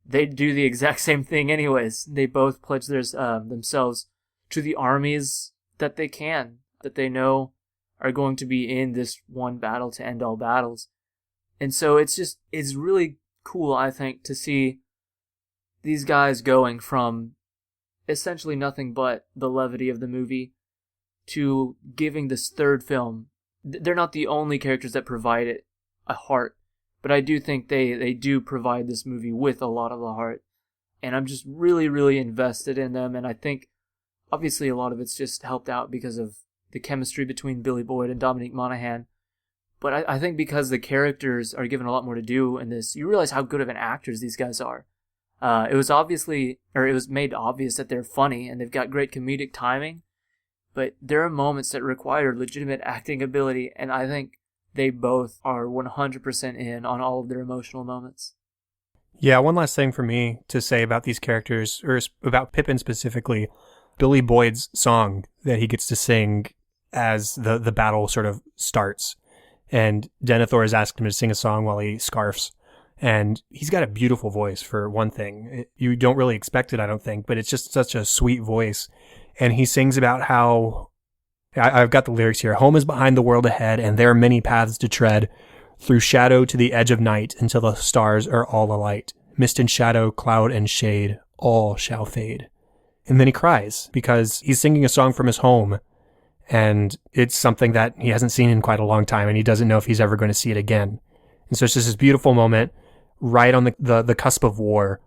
they do the exact same thing anyways. They both pledge themselves to the armies that they know are going to be in this one battle to end all battles. And so it's really cool, I think, to see these guys going from essentially nothing but the levity of the movie to giving this third film. They're not the only characters that provide it a heart, but I do think they do provide this movie with a lot of the heart, and I'm just really, really invested in them. And I think obviously a lot of it's just helped out because of the chemistry between Billy Boyd and Dominique Monaghan, but I think because the characters are given a lot more to do in this, you realize how good of an actors these guys are. It was made obvious that they're funny and they've got great comedic timing, but there are moments that require legitimate acting ability, and I think they both are 100% in on all of their emotional moments. Yeah, one last thing for me to say about these characters, or about Pippin specifically, Billy Boyd's song that he gets to sing as the battle sort of starts. And Denethor has asked him to sing a song while he scarfs. And he's got a beautiful voice, for one thing. You don't really expect it, I don't think, but it's just such a sweet voice. And he sings about how, I've got the lyrics here, home is behind the world ahead, and there are many paths to tread, through shadow to the edge of night, until the stars are all alight. Mist and shadow, cloud and shade, all shall fade. And then he cries, because he's singing a song from his home, and it's something that he hasn't seen in quite a long time, and he doesn't know if he's ever going to see it again. And so it's just this beautiful moment, right on the cusp of war,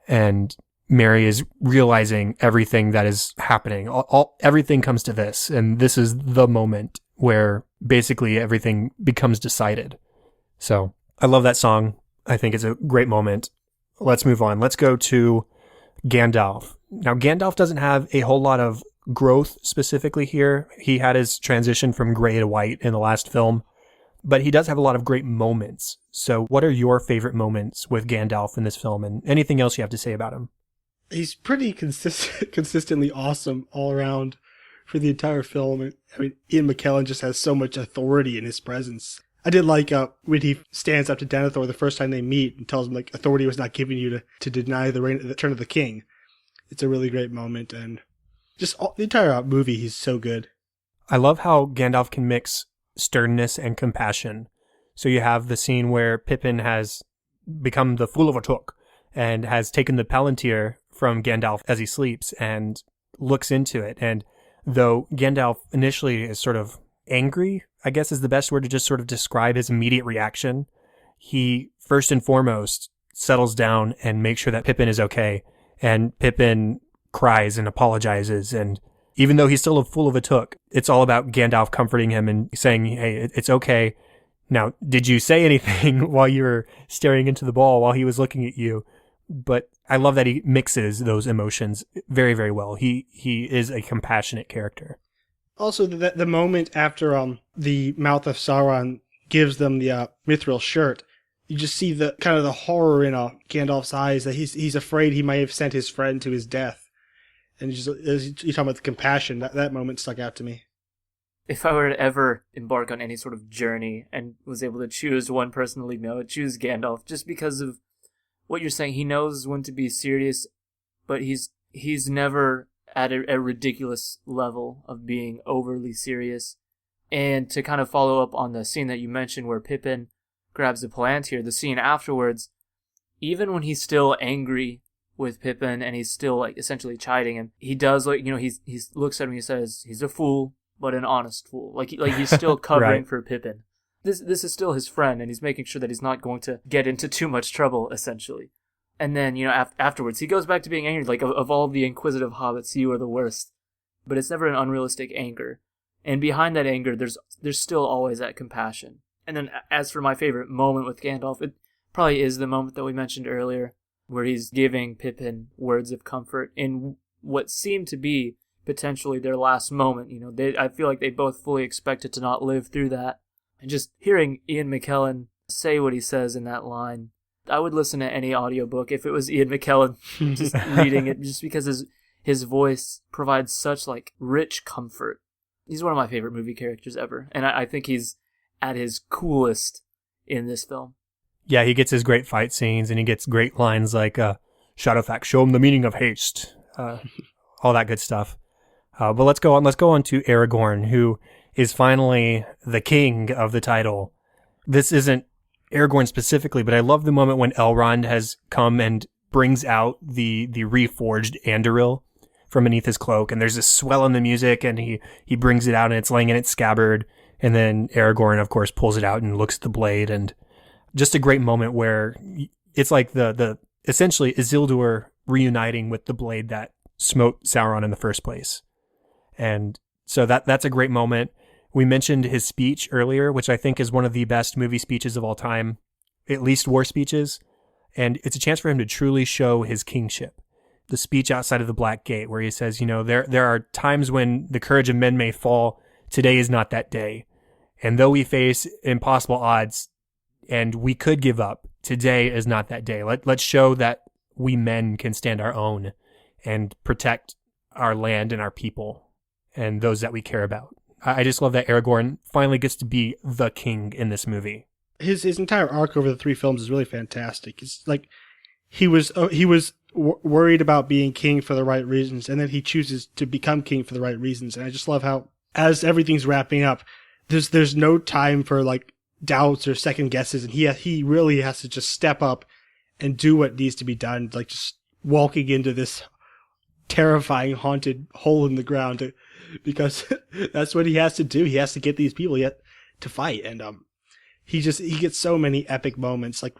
and Mary is realizing everything that is happening. Everything comes to this, and this is the moment where basically everything becomes decided. So I love that song. I think it's a great moment. Let's move on. Let's go to Gandalf. Now, Gandalf doesn't have a whole lot of growth specifically here. He had his transition from gray to white in the last film, but he does have a lot of great moments. So what are your favorite moments with Gandalf in this film, and anything else you have to say about him? He's pretty consistently awesome all around for the entire film. I mean, Ian McKellen just has so much authority in his presence. I did like when he stands up to Denethor the first time they meet and tells him, like, authority was not given you to deny the return of the king. It's a really great moment, and just the entire movie, he's so good. I love how Gandalf can mix sternness and compassion. So you have the scene where Pippin has become the fool of a took and has taken the Palantir from Gandalf as he sleeps and looks into it. And though Gandalf initially is sort of angry, I guess is the best word to just sort of describe his immediate reaction, he first and foremost settles down and makes sure that Pippin is okay. And Pippin cries and apologizes. And even though he's still a fool of a took, it's all about Gandalf comforting him and saying, hey, it's okay. Now, did you say anything while you were staring into the ball while he was looking at you? But I love that he mixes those emotions very, very well. He is a compassionate character. Also, the moment after the mouth of Sauron gives them the mithril shirt, you just see the kind of the horror in Gandalf's eyes that he's afraid he might have sent his friend to his death. And just as you're talking about the compassion, that moment stuck out to me. If I were to ever embark on any sort of journey and was able to choose one person to lead me, I would choose Gandalf, just because of what you're saying. He knows when to be serious, but he's never at a ridiculous level of being overly serious. And to kind of follow up on the scene that you mentioned where Pippin grabs the Palantir, the scene afterwards, even when he's still angry with Pippin and he's still like essentially chiding him, he does, like, you know, he looks at him and he says he's a fool, but an honest fool. Like he's still covering right. for Pippin. This is still his friend, and he's making sure that he's not going to get into too much trouble, essentially. And then, you know, afterwards, he goes back to being angry. Like, of all the inquisitive hobbits, you are the worst. But it's never an unrealistic anger. And behind that anger, there's still always that compassion. And then, as for my favorite moment with Gandalf, it probably is the moment that we mentioned earlier, where he's giving Pippin words of comfort in what seemed to be potentially their last moment. You know, I feel like they both fully expected to not live through that. And just hearing Ian McKellen say what he says in that line, I would listen to any audiobook if it was Ian McKellen just reading it, just because his voice provides such like rich comfort. He's one of my favorite movie characters ever, and I think he's at his coolest in this film. Yeah, he gets his great fight scenes, and he gets great lines like Shadowfax, show him the meaning of haste, all that good stuff. But let's go on to Aragorn, who is finally the king of the title. This isn't Aragorn specifically, but I love the moment when Elrond has come and brings out the reforged Anduril from beneath his cloak, and there's this swell in the music, and he brings it out, and it's laying in its scabbard, and then Aragorn, of course, pulls it out and looks at the blade, and just a great moment where it's like the essentially Isildur reuniting with the blade that smote Sauron in the first place. And so that's a great moment. We mentioned his speech earlier, which I think is one of the best movie speeches of all time, at least war speeches. And it's a chance for him to truly show his kingship. The speech outside of the Black Gate, where he says, you know, there are times when the courage of men may fall. Today is not that day. And though we face impossible odds and we could give up, today is not that day. Let's show that we men can stand our own and protect our land and our people and those that we care about. I just love that Aragorn finally gets to be the king in this movie. His entire arc over the 3 films is really fantastic. It's like he was worried about being king for the right reasons, and then he chooses to become king for the right reasons. And I just love how, as everything's wrapping up, there's no time for like doubts or second guesses, and he really has to just step up and do what needs to be done, like just walking into this terrifying haunted hole in the ground, because that's what he has to do. He has to get these people yet to fight, and he gets so many epic moments, like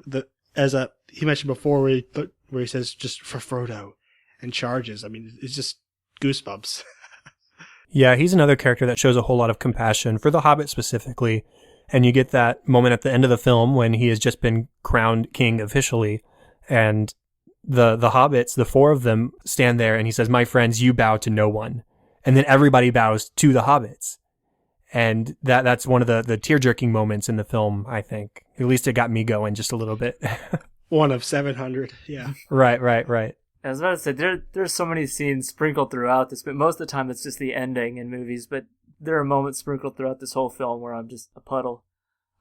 he mentioned before where he says just for Frodo and charges. I mean, it's just goosebumps. Yeah, he's another character that shows a whole lot of compassion for the Hobbit specifically. And you get that moment at the end of the film when he has just been crowned king officially. And the hobbits, the 4 of them, stand there and he says, "My friends, you bow to no one." And then everybody bows to the hobbits. And that's one of the tear-jerking moments in the film, I think. At least it got me going just a little bit. One of 700, yeah. Right. I was about to say, there's so many scenes sprinkled throughout this, but most of the time it's just the ending in movies, but there are moments sprinkled throughout this whole film where I'm just a puddle.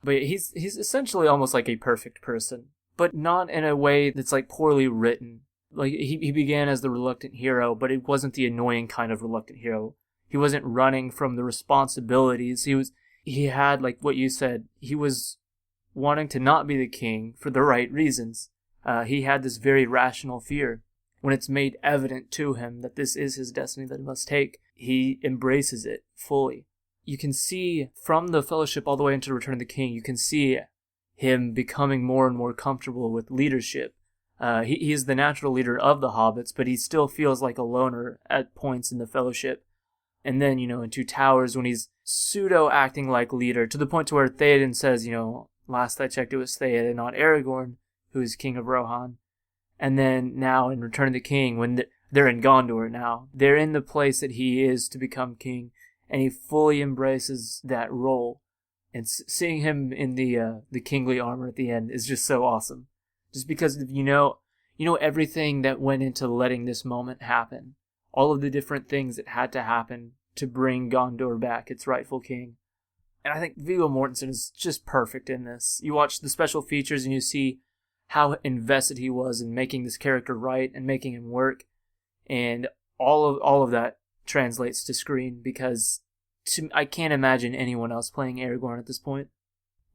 But he's essentially almost like a perfect person, but not in a way that's like poorly written. Like he began as the reluctant hero, but it wasn't the annoying kind of reluctant hero. He wasn't running from the responsibilities. He had, like what you said, he was wanting to not be the king for the right reasons. He had this very rational fear. When it's made evident to him that this is his destiny that he must take, he embraces it fully. You can see from the Fellowship all the way into Return of the King, you can see him becoming more and more comfortable with leadership. He is the natural leader of the hobbits, but he still feels like a loner at points in the Fellowship. And then, in Two Towers, when he's pseudo-acting like leader, to the point to where Theoden says, last I checked it was Theoden, not Aragorn, who is king of Rohan. And then now in Return of the King, when they're in Gondor now, they're in the place that he is to become king, and he fully embraces that role. And seeing him in the kingly armor at the end is just so awesome. Just because you know everything that went into letting this moment happen. All of the different things that had to happen to bring Gondor back its rightful king. And I think Viggo Mortensen is just perfect in this. You watch the special features and you see how invested he was in making this character right and making him work. And all of that translates to screen, because I can't imagine anyone else playing Aragorn at this point.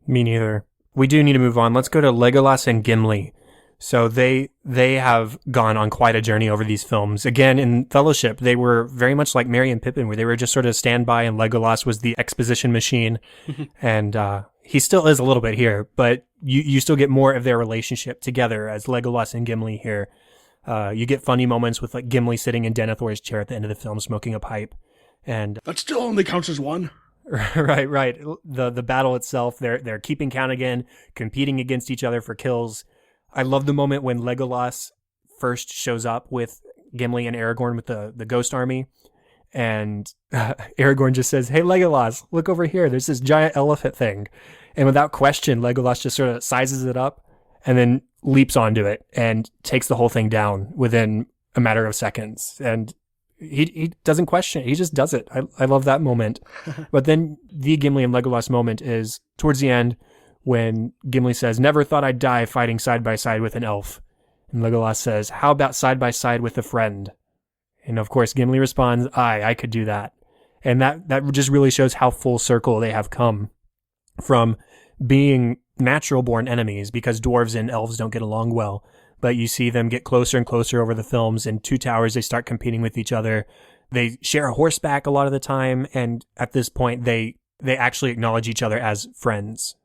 Me neither. We do need to move on. Let's go to Legolas and Gimli. So they have gone on quite a journey over these films. Again, in Fellowship, they were very much like Merry and Pippin, where they were just sort of standby, and Legolas was the exposition machine. And he still is a little bit here, but you still get more of their relationship together as Legolas and Gimli here. You get funny moments with like Gimli sitting in Denethor's chair at the end of the film smoking a pipe. And that still only counts as one. Right. The battle itself, they're keeping count again, competing against each other for kills. I love the moment when Legolas first shows up with Gimli and Aragorn with the ghost army, and Aragorn just says, "Hey Legolas, look over here, there's this giant elephant thing." And without question, Legolas just sort of sizes it up and then leaps onto it and takes the whole thing down within a matter of seconds. And he doesn't question it, he just does it. I love that moment. But then the Gimli and Legolas moment is towards the end, when Gimli says, "Never thought I'd die fighting side by side with an elf." And Legolas says, "How about side by side with a friend?" And of course, Gimli responds, I could do that. And that just really shows how full circle they have come from being natural-born enemies, because dwarves and elves don't get along well. But you see them get closer and closer over the films. In Two Towers, they start competing with each other. They share a horseback a lot of the time. And at this point, they actually acknowledge each other as friends.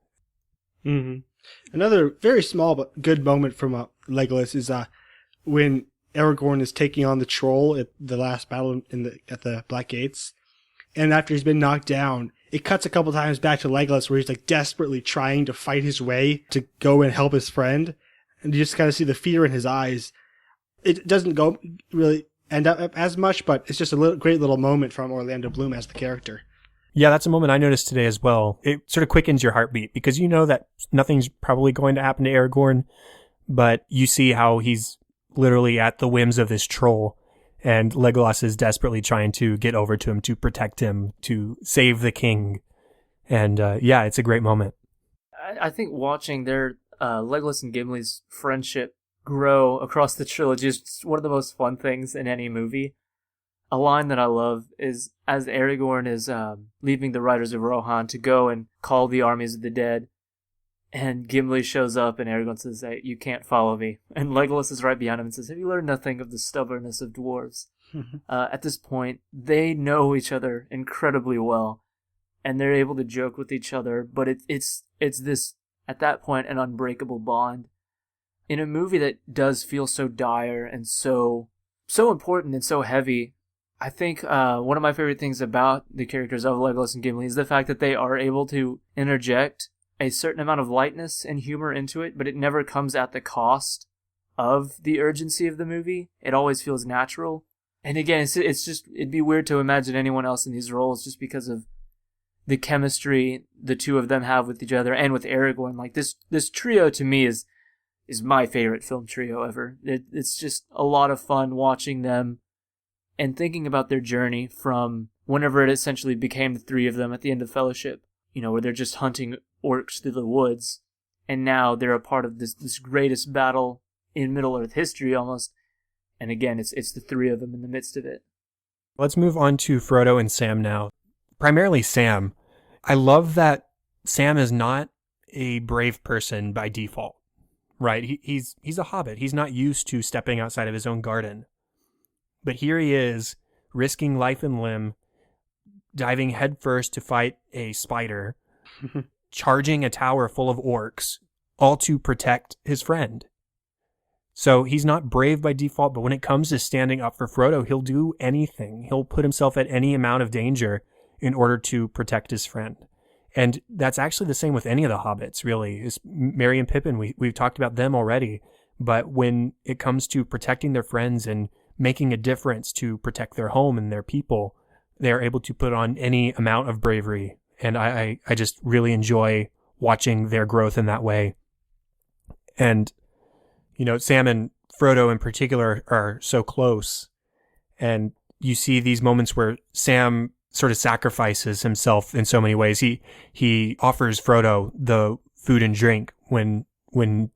Mm-hmm. Another very small but good moment from Legolas is when Aragorn is taking on the troll at the last battle at the Black Gates, and after he's been knocked down, it cuts a couple times back to Legolas where he's like desperately trying to fight his way to go and help his friend, and you just kind of see the fear in his eyes. It doesn't go really end up as much, but it's just a great little moment from Orlando Bloom as the character. Yeah, that's a moment I noticed today as well. It sort of quickens your heartbeat, because you know that nothing's probably going to happen to Aragorn, but you see how he's literally at the whims of this troll, and Legolas is desperately trying to get over to him, to protect him, to save the king. And yeah, it's a great moment. I think watching their Legolas and Gimli's friendship grow across the trilogy is just one of the most fun things in any movie. A line that I love is as Aragorn is leaving the Riders of Rohan to go and call the armies of the dead, and Gimli shows up and Aragorn says, hey, you can't follow me. And Legolas is right behind him and says, have you learned nothing of the stubbornness of dwarves? At this point, they know each other incredibly well, and they're able to joke with each other, but it's this, at that point, an unbreakable bond. In a movie that does feel so dire and so important and so heavy, I think one of my favorite things about the characters of Legolas and Gimli is the fact that they are able to interject a certain amount of lightness and humor into it, but it never comes at the cost of the urgency of the movie. It always feels natural. And again, it's just, it'd be weird to imagine anyone else in these roles just because of the chemistry the two of them have with each other and with Aragorn. Like this trio to me is my favorite film trio ever. It's just a lot of fun watching them and thinking about their journey from whenever it essentially became the three of them at the end of Fellowship, where they're just hunting orcs through the woods, and now they're a part of this greatest battle in Middle-earth history almost, and again, it's the three of them in the midst of it. Let's move on to Frodo and Sam now. Primarily Sam. I love that Sam is not a brave person by default, right? He's a hobbit. He's not used to stepping outside of his own garden. But here he is, risking life and limb, diving headfirst to fight a spider, charging a tower full of orcs, all to protect his friend. So he's not brave by default, but when it comes to standing up for Frodo, he'll do anything. He'll put himself at any amount of danger in order to protect his friend. And that's actually the same with any of the hobbits, really. It's Merry and Pippin, we've talked about them already. But when it comes to protecting their friends and making a difference to protect their home and their people, they're able to put on any amount of bravery. And I just really enjoy watching their growth in that way. And, Sam and Frodo in particular are so close. And you see these moments where Sam sort of sacrifices himself in so many ways. He offers Frodo the food and drink when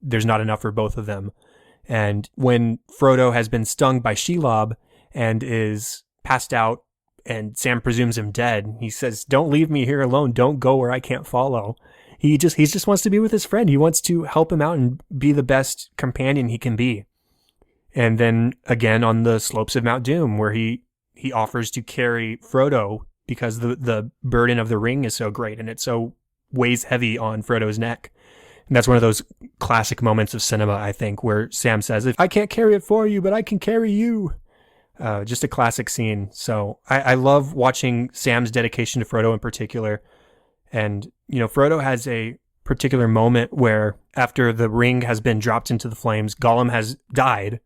there's not enough for both of them. And when Frodo has been stung by Shelob and is passed out and Sam presumes him dead, he says, don't leave me here alone. Don't go where I can't follow. He just wants to be with his friend. He wants to help him out and be the best companion he can be. And then again on the slopes of Mount Doom, where he offers to carry Frodo because the burden of the ring is so great and it so weighs heavy on Frodo's neck. And that's one of those classic moments of cinema, I think, where Sam says, if I can't carry it for you, but I can carry you. Just a classic scene. So I love watching Sam's dedication to Frodo in particular. And, Frodo has a particular moment where after the ring has been dropped into the flames, Gollum has died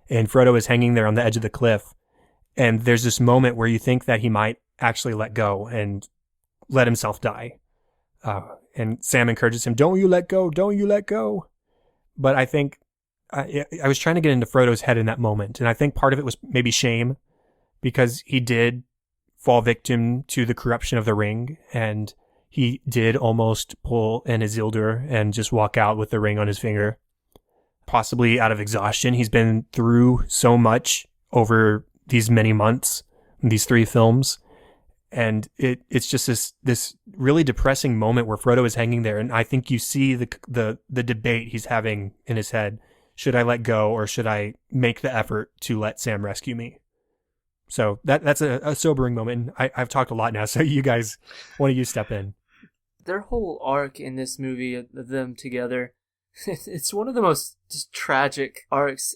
and Frodo is hanging there on the edge of the cliff. And there's this moment where you think that he might actually let go and let himself die. And Sam encourages him, don't you let go, don't you let go. But I think I was trying to get into Frodo's head in that moment. And I think part of it was maybe shame because he did fall victim to the corruption of the ring. And he did almost pull an Isildur and just walk out with the ring on his finger. Possibly out of exhaustion. He's been through so much over these many months, these 3 films. And it's just this really depressing moment where Frodo is hanging there. And I think you see the debate he's having in his head. Should I let go or should I make the effort to let Sam rescue me? So that's a sobering moment. I've talked a lot now, so you guys, why don't you step in? Their whole arc in this movie of them together, it's one of the most just tragic arcs.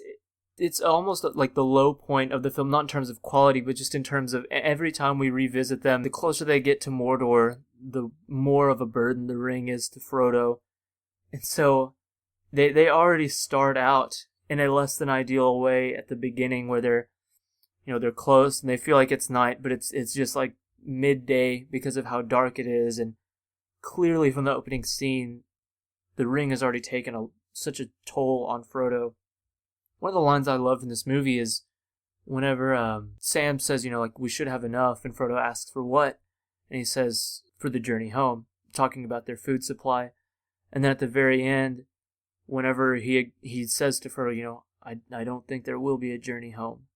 It's almost like the low point of the film, not in terms of quality, but just in terms of every time we revisit them, the closer they get to Mordor, the more of a burden the ring is to Frodo. And so they already start out in a less than ideal way at the beginning where they're close and they feel like it's night, but it's just like midday because of how dark it is. And clearly from the opening scene, the ring has already taken such a toll on Frodo. One of the lines I love in this movie is whenever Sam says, we should have enough, and Frodo asks for what, and he says, for the journey home, talking about their food supply. And then at the very end, whenever he says to Frodo, I don't think there will be a journey home.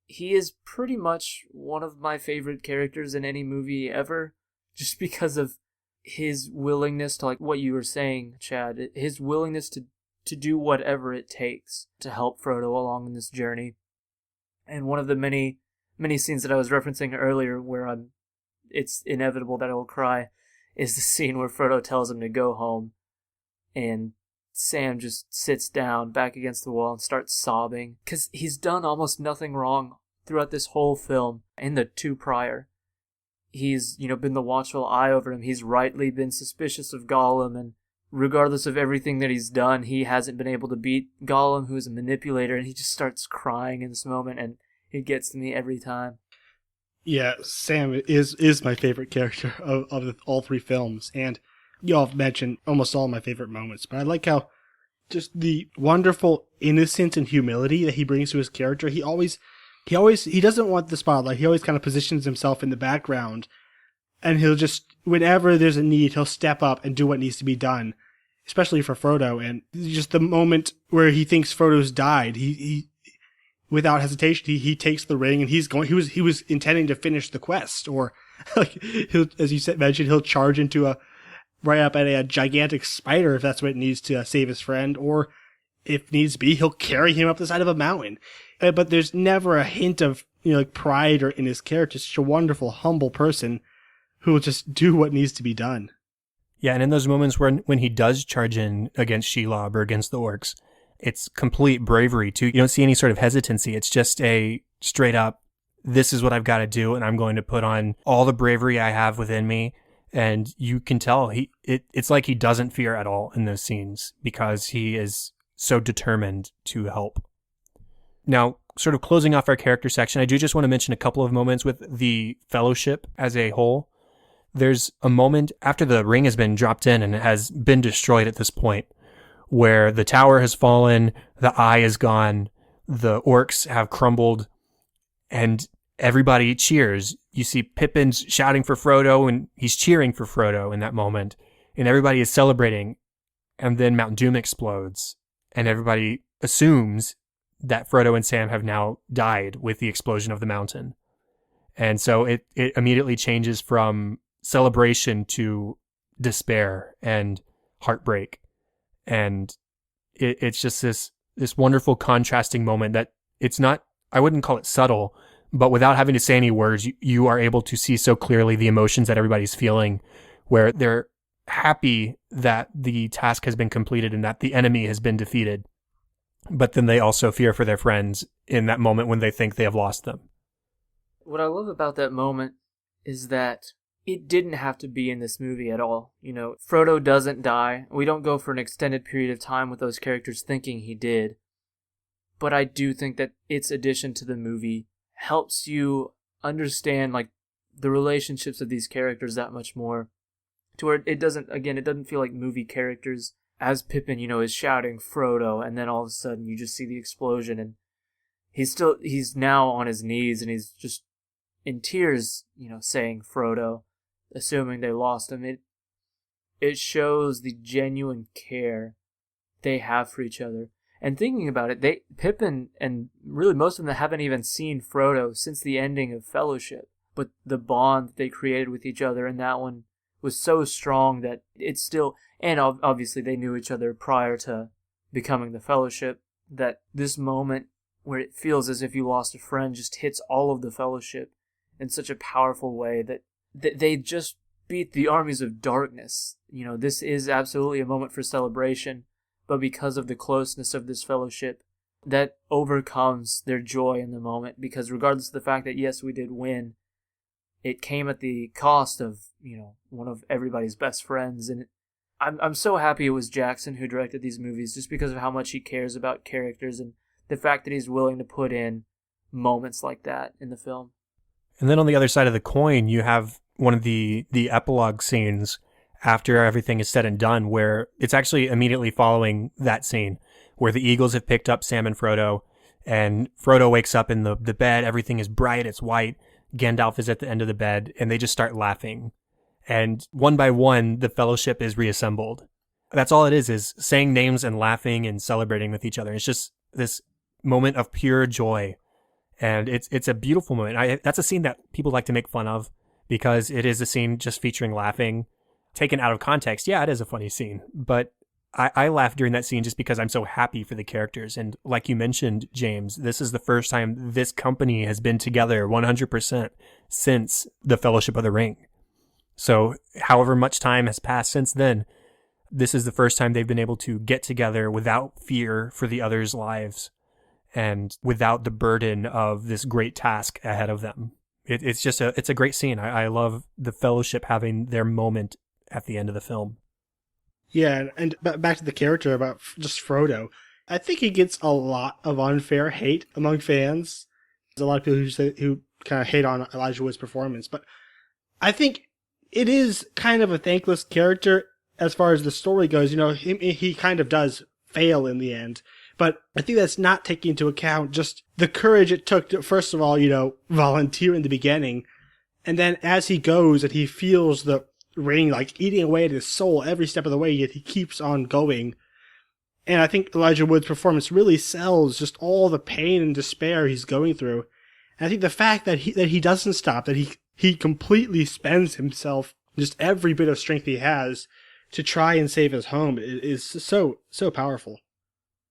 He is pretty much one of my favorite characters in any movie ever, just because of his willingness to, like what you were saying, Chad, his willingness to do whatever it takes to help Frodo along in this journey. And one of the many scenes that I was referencing earlier where it's inevitable that I will cry is the scene where Frodo tells him to go home, and Sam just sits down back against the wall and starts sobbing because he's done almost nothing wrong throughout this whole film and the two prior. He's, been the watchful eye over him. He's rightly been suspicious of Gollum, and regardless of everything that he's done, he hasn't been able to beat Gollum, who is a manipulator, and he just starts crying in this moment, and it gets to me every time. Yeah, Sam is my favorite character of all three films, and y'all have mentioned almost all my favorite moments, but I like how just the wonderful innocence and humility that he brings to his character. He doesn't want the spotlight. He always kind of positions himself in the background, and he'll just, whenever there's a need, he'll step up and do what needs to be done, especially for Frodo. And just the moment where he thinks Frodo's died, he without hesitation, he takes the ring, and he was intending to finish the quest, or like as you mentioned, he'll charge into right up at a gigantic spider if that's what it needs to save his friend, or if needs be, he'll carry him up the side of a mountain. But there's never a hint of pride or in his character. Such a wonderful, humble person who will just do what needs to be done. Yeah, and in those moments when he does charge in against Shelob or against the orcs, it's complete bravery too. You don't see any sort of hesitancy. It's just a straight up, this is what I've got to do, and I'm going to put on all the bravery I have within me. And you can tell it's like he doesn't fear at all in those scenes because he is so determined to help. Now, sort of closing off our character section, I do just want to mention a couple of moments with the Fellowship as a whole. There's a moment after the ring has been dropped in and it has been destroyed at this point, where the tower has fallen, the eye is gone, the orcs have crumbled, and everybody cheers. You see Pippin's shouting for Frodo, and he's cheering for Frodo in that moment, and everybody is celebrating. And then Mount Doom explodes, and everybody assumes that Frodo and Sam have now died with the explosion of the mountain. And so it immediately changes from celebration to despair and heartbreak. And it's just this wonderful contrasting moment that it's not, I wouldn't call it subtle, but without having to say any words, you are able to see so clearly the emotions that everybody's feeling, where they're happy that the task has been completed and that the enemy has been defeated. But then they also fear for their friends in that moment when they think they have lost them. What I love about that moment is that it didn't have to be in this movie at all. Frodo doesn't die. We don't go for an extended period of time with those characters thinking he did. But I do think that its addition to the movie helps you understand the relationships of these characters that much more, to where it doesn't feel like movie characters. As Pippin, is shouting Frodo, and then all of a sudden you just see the explosion, and he's now on his knees, and he's just in tears, saying Frodo, assuming they lost him. It shows the genuine care they have for each other. And thinking about it, Pippin and really most of them haven't even seen Frodo since the ending of Fellowship, but the bond that they created with each other in that one was so strong that it's still, and obviously they knew each other prior to becoming the Fellowship, that this moment where it feels as if you lost a friend just hits all of the Fellowship in such a powerful way that they just beat the armies of darkness. This is absolutely a moment for celebration, but because of the closeness of this Fellowship, that overcomes their joy in the moment, because regardless of the fact that yes, we did win, it came at the cost of, one of everybody's best friends. And I'm so happy it was Jackson who directed these movies, just because of how much he cares about characters and the fact that he's willing to put in moments like that in the film. And then on the other side of the coin, you have one of the epilogue scenes after everything is said and done, where it's actually immediately following that scene where the Eagles have picked up Sam and Frodo, and Frodo wakes up in the bed. Everything is bright. It's white. Gandalf is at the end of the bed, and they just start laughing. And one by one, the Fellowship is reassembled. That's all it is saying names and laughing and celebrating with each other. It's just this moment of pure joy. And it's a beautiful moment. That's a scene that people like to make fun of because it is a scene just featuring laughing. Taken out of context, yeah, it is a funny scene. But I laugh during that scene just because I'm so happy for the characters. And like you mentioned, James, this is the first time this company has been together 100% since the Fellowship of the Ring. So however much time has passed since then, this is the first time they've been able to get together without fear for the others' lives and without the burden of this great task ahead of them. It's a great scene. I love the Fellowship having their moment at the end of the film. Yeah, and back to the character about just Frodo. I think he gets a lot of unfair hate among fans. There's a lot of people who kind of hate on Elijah Wood's performance, but I think it is kind of a thankless character as far as the story goes. You know, he kind of does fail in the end, but I think that's not taking into account just the courage it took to, first of all, you know, volunteer in the beginning, and then as he goes and he feels the ring like eating away at his soul every step of the way, yet he keeps on going. And I think Elijah Wood's performance really sells just all the pain and despair he's going through. And I think the fact that he doesn't stop, that he completely spends himself, just every bit of strength he has, to try and save his home is so powerful.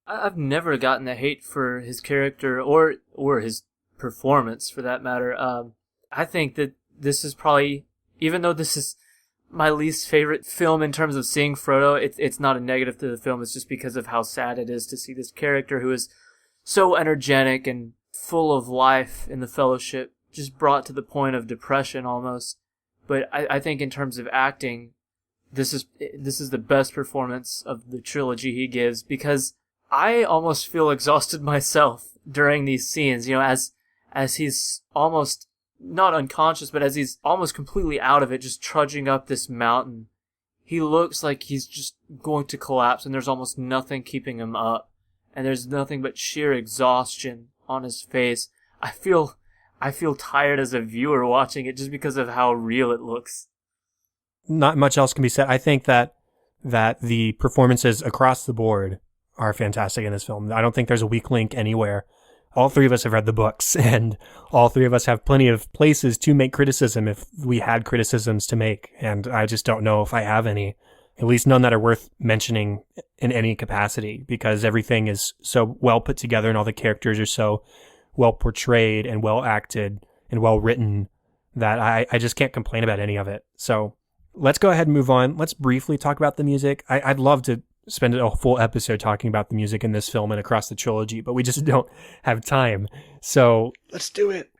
I've never gotten the hate for his character or his performance, for that matter. I think that this is probably, even though this is my least favorite film in terms of seeing Frodo, it's not a negative to the film. It's just because of how sad it is to see this character who is so energetic and full of life in the Fellowship just brought to the point of depression almost. But I think in terms of acting, this is the best performance of the trilogy he gives, because I almost feel exhausted myself during these scenes, you know, as he's almost not unconscious, but as he's almost completely out of it, just trudging up this mountain. He looks like he's just going to collapse, and there's almost nothing keeping him up, and there's nothing but sheer exhaustion on his face. I feel tired as a viewer watching it just because of how real it looks. Not much else can be said. I think that the performances across the board are fantastic in this film. I don't think there's a weak link anywhere. All three of us have read the books, and all three of us have plenty of places to make criticism if we had criticisms to make. And I just don't know if I have any, at least none that are worth mentioning in any capacity, because everything is so well put together and all the characters are so well portrayed and well acted and well written that I just can't complain about any of it. So let's go ahead and move on. Let's briefly talk about the music. I'd love to spend a full episode talking about the music in this film and across the trilogy, but we just don't have time. So let's do it.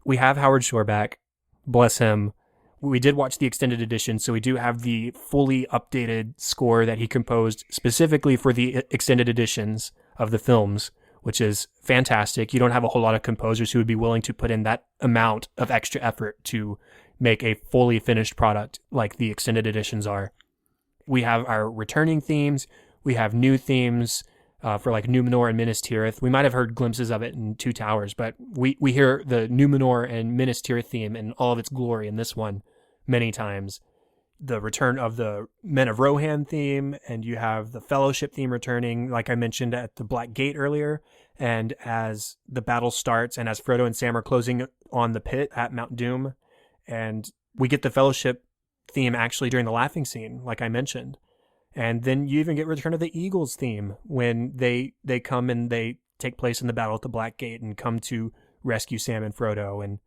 We have Howard Shore back. Bless him. We did watch the extended edition, so we do have the fully updated score that he composed specifically for the extended editions of the films, which is fantastic. You don't have a whole lot of composers who would be willing to put in that amount of extra effort to make a fully finished product like the extended editions are. We have our returning themes. We have new themes for like Numenor and Minas Tirith. We might have heard glimpses of it in Two Towers, but we hear the Numenor and Minas Tirith theme in all of its glory in this one many times. The return of the Men of Rohan theme, and you have the Fellowship theme returning, like I mentioned at the Black Gate earlier. And as the battle starts, and as Frodo and Sam are closing on the pit at Mount Doom, and we get the Fellowship theme actually during the laughing scene, like I mentioned. And then you even get Return of the Eagles theme when they come and they take place in the battle at the Black Gate and come to rescue Sam and Frodo. And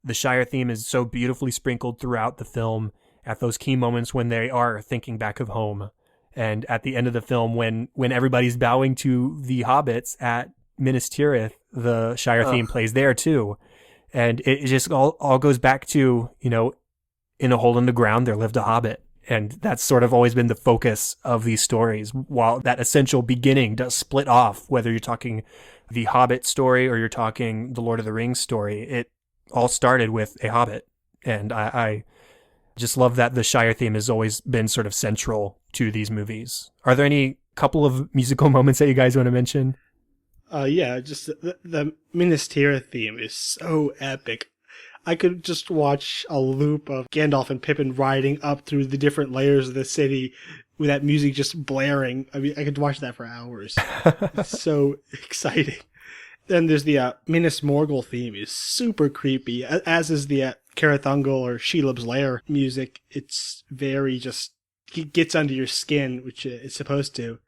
the Shire theme is so beautifully sprinkled throughout the film at those key moments when they are thinking back of home. And at the end of the film, when everybody's bowing to the hobbits at Minas Tirith, the Shire theme plays there too. And it just all goes back to, you know, in a hole in the ground, there lived a hobbit. And that's sort of always been the focus of these stories. While that essential beginning does split off, whether you're talking the Hobbit story or you're talking the Lord of the Rings story, it all started with a hobbit. And I just love that the Shire theme has always been sort of central to these movies. Are there any couple of musical moments that you guys want to mention? Yeah, just the Minas Tirith theme is so epic. I could just watch a loop of Gandalf and Pippin riding up through the different layers of the city, with that music just blaring. I mean, I could watch that for hours. It's so exciting. Then there's the Minas Morgul theme is super creepy, as is the Carathungal or Shelob's Lair music. It's very just, it gets under your skin, which it's supposed to.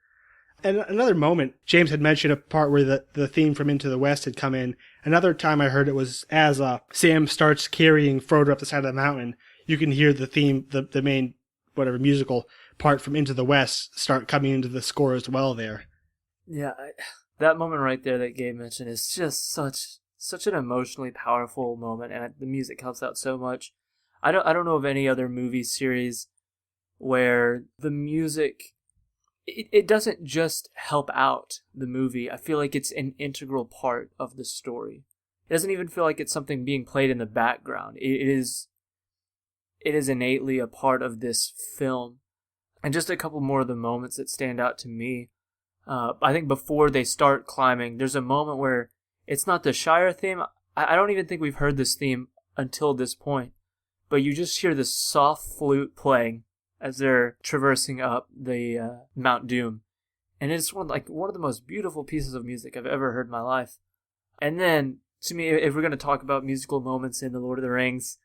And another moment, James had mentioned a part where the theme from Into the West had come in. Another time I heard it was as Sam starts carrying Frodo up the side of the mountain, you can hear the theme, the main, whatever, musical part from Into the West start coming into the score as well there. Yeah, that moment right there that Gabe mentioned is just such an emotionally powerful moment, and the music helps out so much. I don't know of any other movie series where the music, it doesn't just help out the movie. I feel like it's an integral part of the story. It doesn't even feel like it's something being played in the background. It is innately a part of this film. And just a couple more of the moments that stand out to me. I think before they start climbing, there's a moment where it's not the Shire theme. I don't even think we've heard this theme until this point. But you just hear this soft flute playing as they're traversing up the Mount Doom. And it's one of the most beautiful pieces of music I've ever heard in my life. And then, to me, if we're going to talk about musical moments in The Lord of the Rings,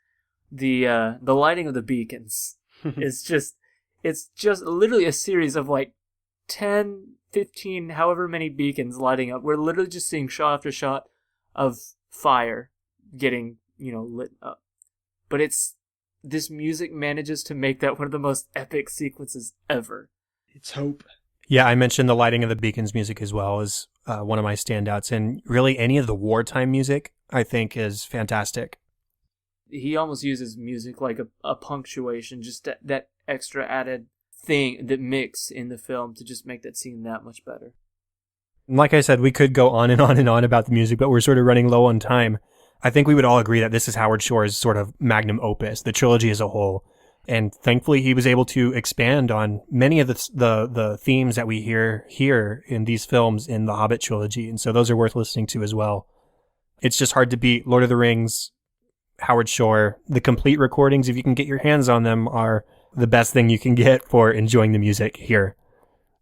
the lighting of the beacons is just, it's just literally a series of 10, 15, however many beacons lighting up. We're literally just seeing shot after shot of fire getting, lit up. But this music manages to make that one of the most epic sequences ever. It's hope. Yeah, I mentioned the lighting of the beacons music as well as one of my standouts. And really any of the wartime music, I think, is fantastic. He almost uses music like a punctuation, just that extra added thing, that mix in the film to just make that scene that much better. Like I said, we could go on and on and on about the music, but we're sort of running low on time. I think we would all agree that this is Howard Shore's sort of magnum opus, the trilogy as a whole. And thankfully, he was able to expand on many of the themes that we hear here in these films in the Hobbit trilogy. And so those are worth listening to as well. It's just hard to beat Lord of the Rings, Howard Shore. The complete recordings, if you can get your hands on them, are the best thing you can get for enjoying the music here.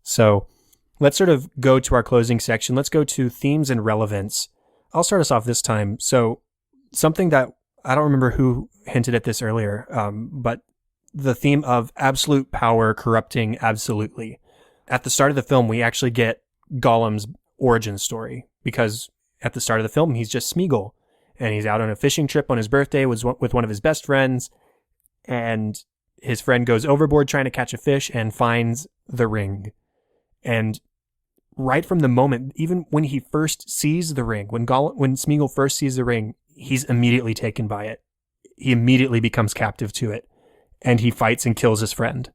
So let's sort of go to our closing section. Let's go to themes and relevance. I'll start us off this time. So something that I don't remember who hinted at this earlier, but the theme of absolute power corrupting absolutely. At the start of the film, we actually get Gollum's origin story, because at the start of the film, he's just Smeagol, and he's out on a fishing trip on his birthday with one of his best friends, and his friend goes overboard trying to catch a fish and finds the ring. And right from the moment, even when he first sees the ring, when Smeagol first sees the ring, he's immediately taken by it. He immediately becomes captive to it, and he fights and kills his friend.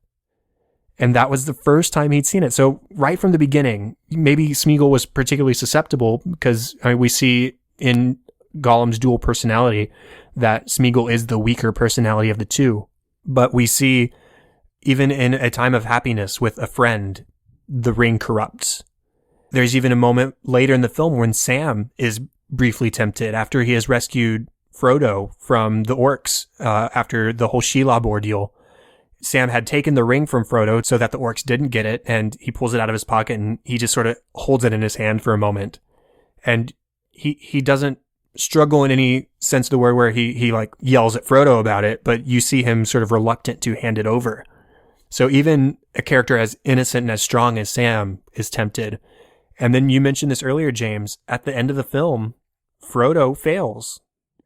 And that was the first time he'd seen it. So right from the beginning, maybe Smeagol was particularly susceptible because we see in Gollum's dual personality that Smeagol is the weaker personality of the two. But we see, even in a time of happiness with a friend, the ring corrupts. There's even a moment later in the film when Sam is briefly tempted after he has rescued Frodo from the orcs after the whole Shelob ordeal. Sam had taken the ring from Frodo so that the orcs didn't get it, and he pulls it out of his pocket and he just sort of holds it in his hand for a moment. And he doesn't struggle in any sense of the word where he yells at Frodo about it, but you see him sort of reluctant to hand it over. So even a character as innocent and as strong as Sam is tempted. And then you mentioned this earlier, James, at the end of the film, Frodo fails.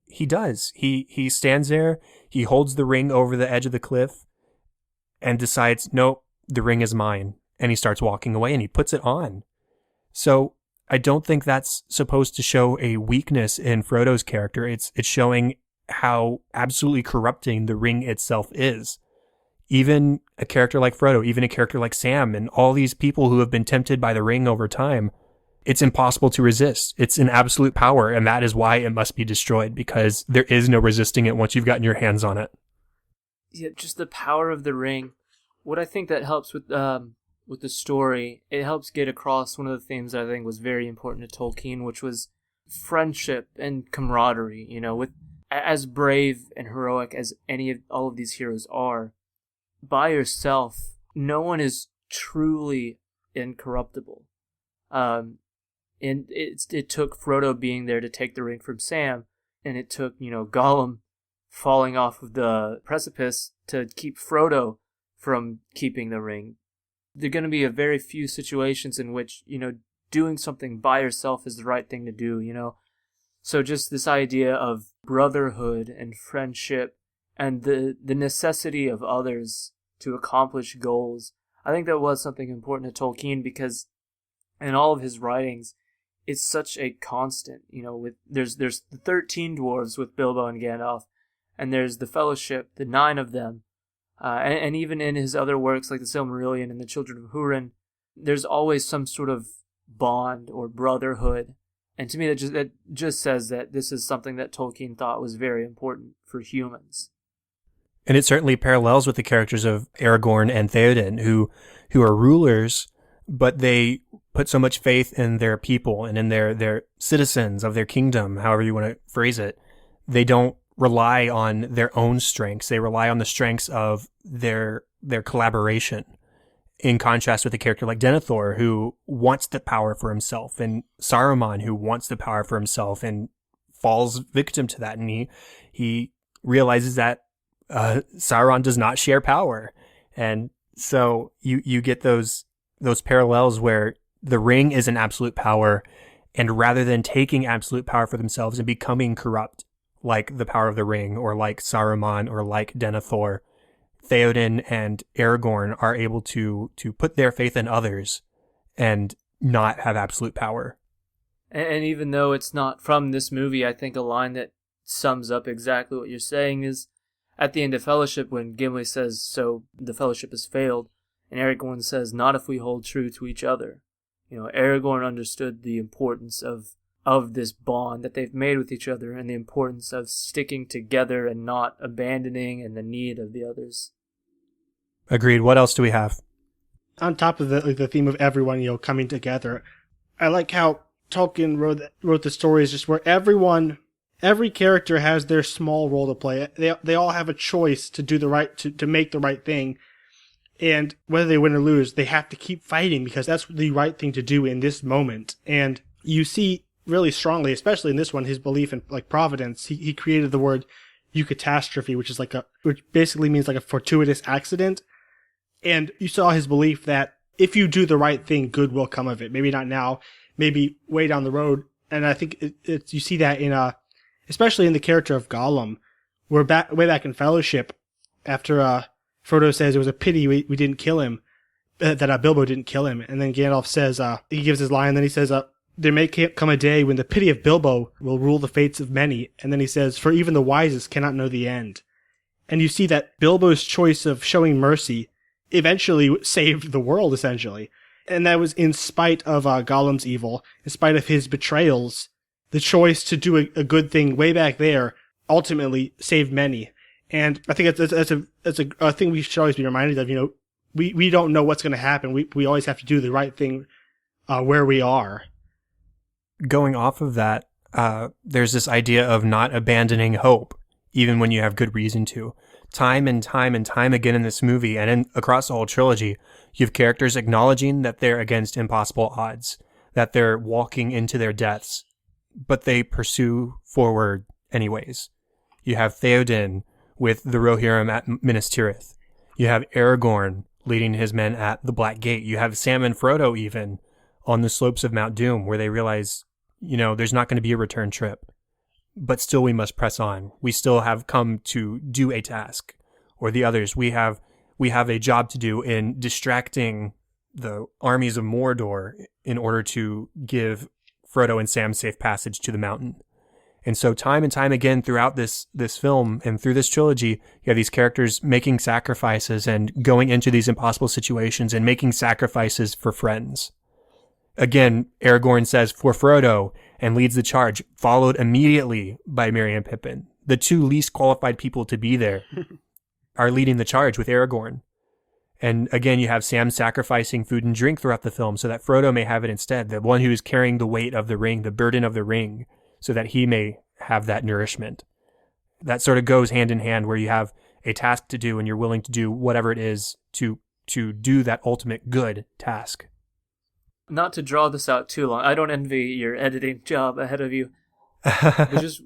He does. He stands there, he holds the ring over the edge of the cliff and decides, nope, the ring is mine. And he starts walking away and he puts it on. So I don't think that's supposed to show a weakness in Frodo's character. It's showing how absolutely corrupting the ring itself is. Even a character like Frodo, even a character like Sam, and all these people who have been tempted by the ring over time, it's impossible to resist. It's an absolute power, and that is why it must be destroyed, because there is no resisting it once you've gotten your hands on it. Yeah, just the power of the ring. What I think that helps with the story, it helps get across one of the themes that I think was very important to Tolkien, which was friendship and camaraderie. With as brave and heroic as all of these heroes are, by yourself, no one is truly incorruptible. And it took Frodo being there to take the ring from Sam, and it took, Gollum falling off of the precipice to keep Frodo from keeping the ring. There are going to be a very few situations in which, doing something by yourself is the right thing to do. So just this idea of brotherhood and friendship and the necessity of others to accomplish goals, I think that was something important to Tolkien, because in all of his writings, it's such a constant. There's the 13 dwarves with Bilbo and Gandalf, and there's the Fellowship, the 9 of them, and even in his other works like the Silmarillion and the Children of Húrin, there's always some sort of bond or brotherhood. And to me, that just says that this is something that Tolkien thought was very important for humans. And it certainly parallels with the characters of Aragorn and Theoden, who are rulers, but they put so much faith in their people and in their citizens of their kingdom, however you want to phrase it. They don't rely on their own strengths. They rely on the strengths of their collaboration. In contrast with a character like Denethor, who wants the power for himself, and Saruman, who wants the power for himself and falls victim to that. And he realizes that Sauron does not share power. And so you get those parallels where the ring is an absolute power, and rather than taking absolute power for themselves and becoming corrupt, like the power of the ring, or like Saruman, or like Denethor, Theoden and Aragorn are able to put their faith in others and not have absolute power. And even though it's not from this movie, I think a line that sums up exactly what you're saying is at the end of Fellowship, when Gimli says, "So the Fellowship has failed," and Aragorn says, "Not if we hold true to each other." Aragorn understood the importance of this bond that they've made with each other, and the importance of sticking together and not abandoning, and the need of the others. Agreed. What else do we have? On top of the theme of everyone, coming together, I like how Tolkien wrote the stories just where every character has their small role to play. They all have a choice to do to make the right thing. And whether they win or lose, they have to keep fighting because that's the right thing to do in this moment. And you see really strongly, especially in this one, his belief in providence. He created the word eucatastrophe, which basically means like a fortuitous accident. And you saw his belief that if you do the right thing, good will come of it. Maybe not now, maybe way down the road. And I think you see that especially in the character of Gollum. Way back in Fellowship, after Frodo says it was a pity we didn't kill him, that Bilbo didn't kill him. And then Gandalf says, he gives his line, and then he says, there may come a day when the pity of Bilbo will rule the fates of many. And then he says, for even the wisest cannot know the end. And you see that Bilbo's choice of showing mercy eventually saved the world, essentially. And that was in spite of Gollum's evil, in spite of his betrayals. The choice to do a good thing way back there ultimately saved many. And I think that's a thing we should always be reminded of. We don't know what's going to happen. We always have to do the right thing where we are. Going off of that, there's this idea of not abandoning hope, even when you have good reason to. Time and time and time again in this movie, and across the whole trilogy, you have characters acknowledging that they're against impossible odds, that they're walking into their deaths, but they pursue forward anyways. You have Theoden with the Rohirrim at Minas Tirith. You have Aragorn leading his men at the Black Gate. You have Sam and Frodo even on the slopes of Mount Doom, where they realize, there's not going to be a return trip, but still we must press on. We still have come to do a task, or the others. We have a job to do in distracting the armies of Mordor in order to give Frodo and Sam safe passage to the mountain. And so time and time again throughout this film and through this trilogy, you have these characters making sacrifices and going into these impossible situations and making sacrifices for friends. Again, Aragorn says, for Frodo, and leads the charge, followed immediately by Merry and Pippin. The two least qualified people to be there are leading the charge with Aragorn. And again, you have Sam sacrificing food and drink throughout the film so that Frodo may have it instead, the one who is carrying the weight of the ring, the burden of the ring, so that he may have that nourishment. That sort of goes hand in hand, where you have a task to do and you're willing to do whatever it is to to do that ultimate good task. Not to draw this out too long, I don't envy your editing job ahead of you. But just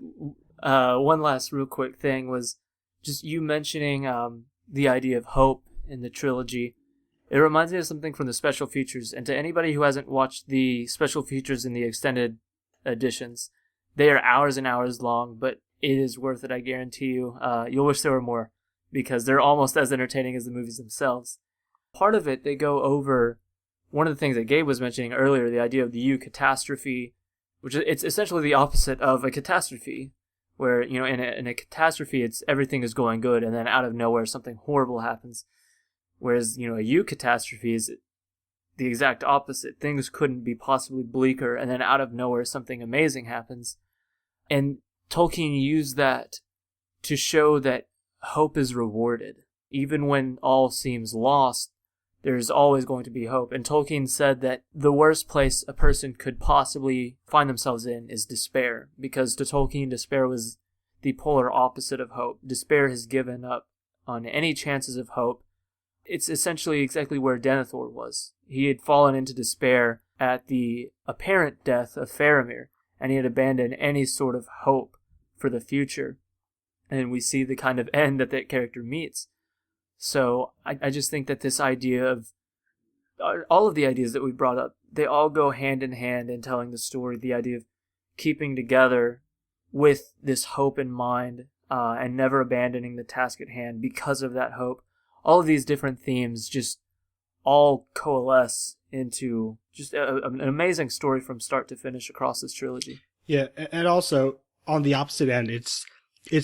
one last real quick thing was just you mentioning the idea of hope in the trilogy. It reminds me of something from the special features, and to anybody who hasn't watched the special features in the extended editions, they are hours and hours long, but it is worth it, I guarantee you. You'll wish there were more, because they're almost as entertaining as the movies themselves. Part of it, they go over one of the things that Gabe was mentioning earlier, the idea of the eucatastrophe, which it's essentially the opposite of a catastrophe, where, you know, in a catastrophe, it's everything is going good, and then out of nowhere, something horrible happens. Whereas, you know, a eucatastrophe is the exact opposite. Things couldn't be possibly bleaker, and then out of nowhere, something amazing happens. And Tolkien used that to show that hope is rewarded. Even when all seems lost, there's always going to be hope. And Tolkien said that the worst place a person could possibly find themselves in is despair, because to Tolkien, despair was the polar opposite of hope. Despair has given up on any chances of hope. It's essentially exactly where Denethor was. He had fallen into despair at the apparent death of Faramir, and he had abandoned any sort of hope for the future. And we see the kind of end that that character meets. So I just think that this idea of all of the ideas that we brought up, they all go hand in hand in telling the story. The idea of keeping together with this hope in mind, and never abandoning the task at hand because of that hope. All of these different themes just all coalesce into just an amazing story from start to finish across this trilogy. Yeah, and also on the opposite end, it's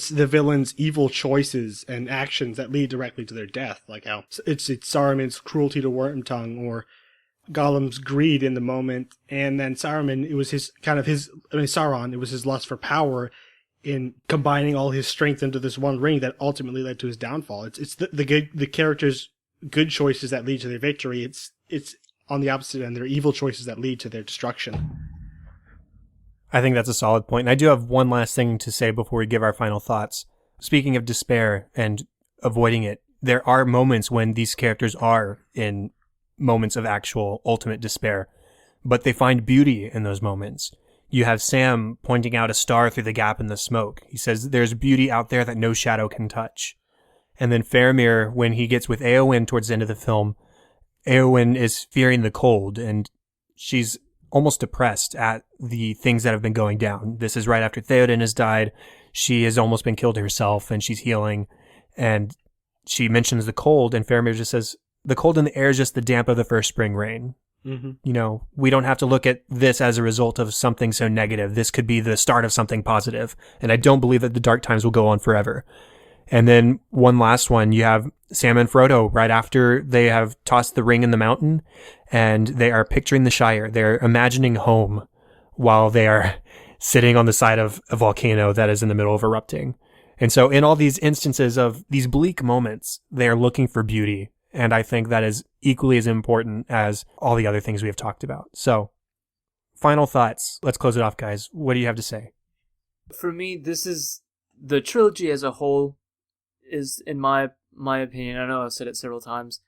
the villain's evil choices and actions that lead directly to their death, like how it's Saruman's cruelty to Wormtongue, or Gollum's greed in the moment, and then Sauron, it was his lust for power in combining all his strength into this one ring that ultimately led to his downfall. It's the characters' good choices that lead to their victory. It's on the opposite end, their evil choices that lead to their destruction. I think that's a solid point. And I do have one last thing to say before we give our final thoughts. Speaking of despair and avoiding it, there are moments when these characters are in moments of actual ultimate despair, but they find beauty in those moments. You have Sam pointing out a star through the gap in the smoke. He says there's beauty out there that no shadow can touch. And then Faramir, when he gets with Éowyn towards the end of the film, Éowyn is fearing the cold, and she's almost depressed at the things that have been going down. This is right after Theoden has died. She has almost been killed herself, and she's healing. And she mentions the cold, and Faramir just says, the cold in the air is just the damp of the first spring rain. Mm-hmm. You know, we don't have to look at this as a result of something so negative. This could be the start of something positive. And I don't believe that the dark times will go on forever. And then one last one, you have Sam and Frodo right after they have tossed the ring in the mountain, and they are picturing the Shire. They're imagining home while they are sitting on the side of a volcano that is in the middle of erupting. And so in all these instances of these bleak moments, they are looking for beauty. And I think that is equally as important as all the other things we have talked about. So, final thoughts. Let's close it off, guys. What do you have to say? For me, this is the trilogy as a whole is, in my opinion, I know I've said it several times,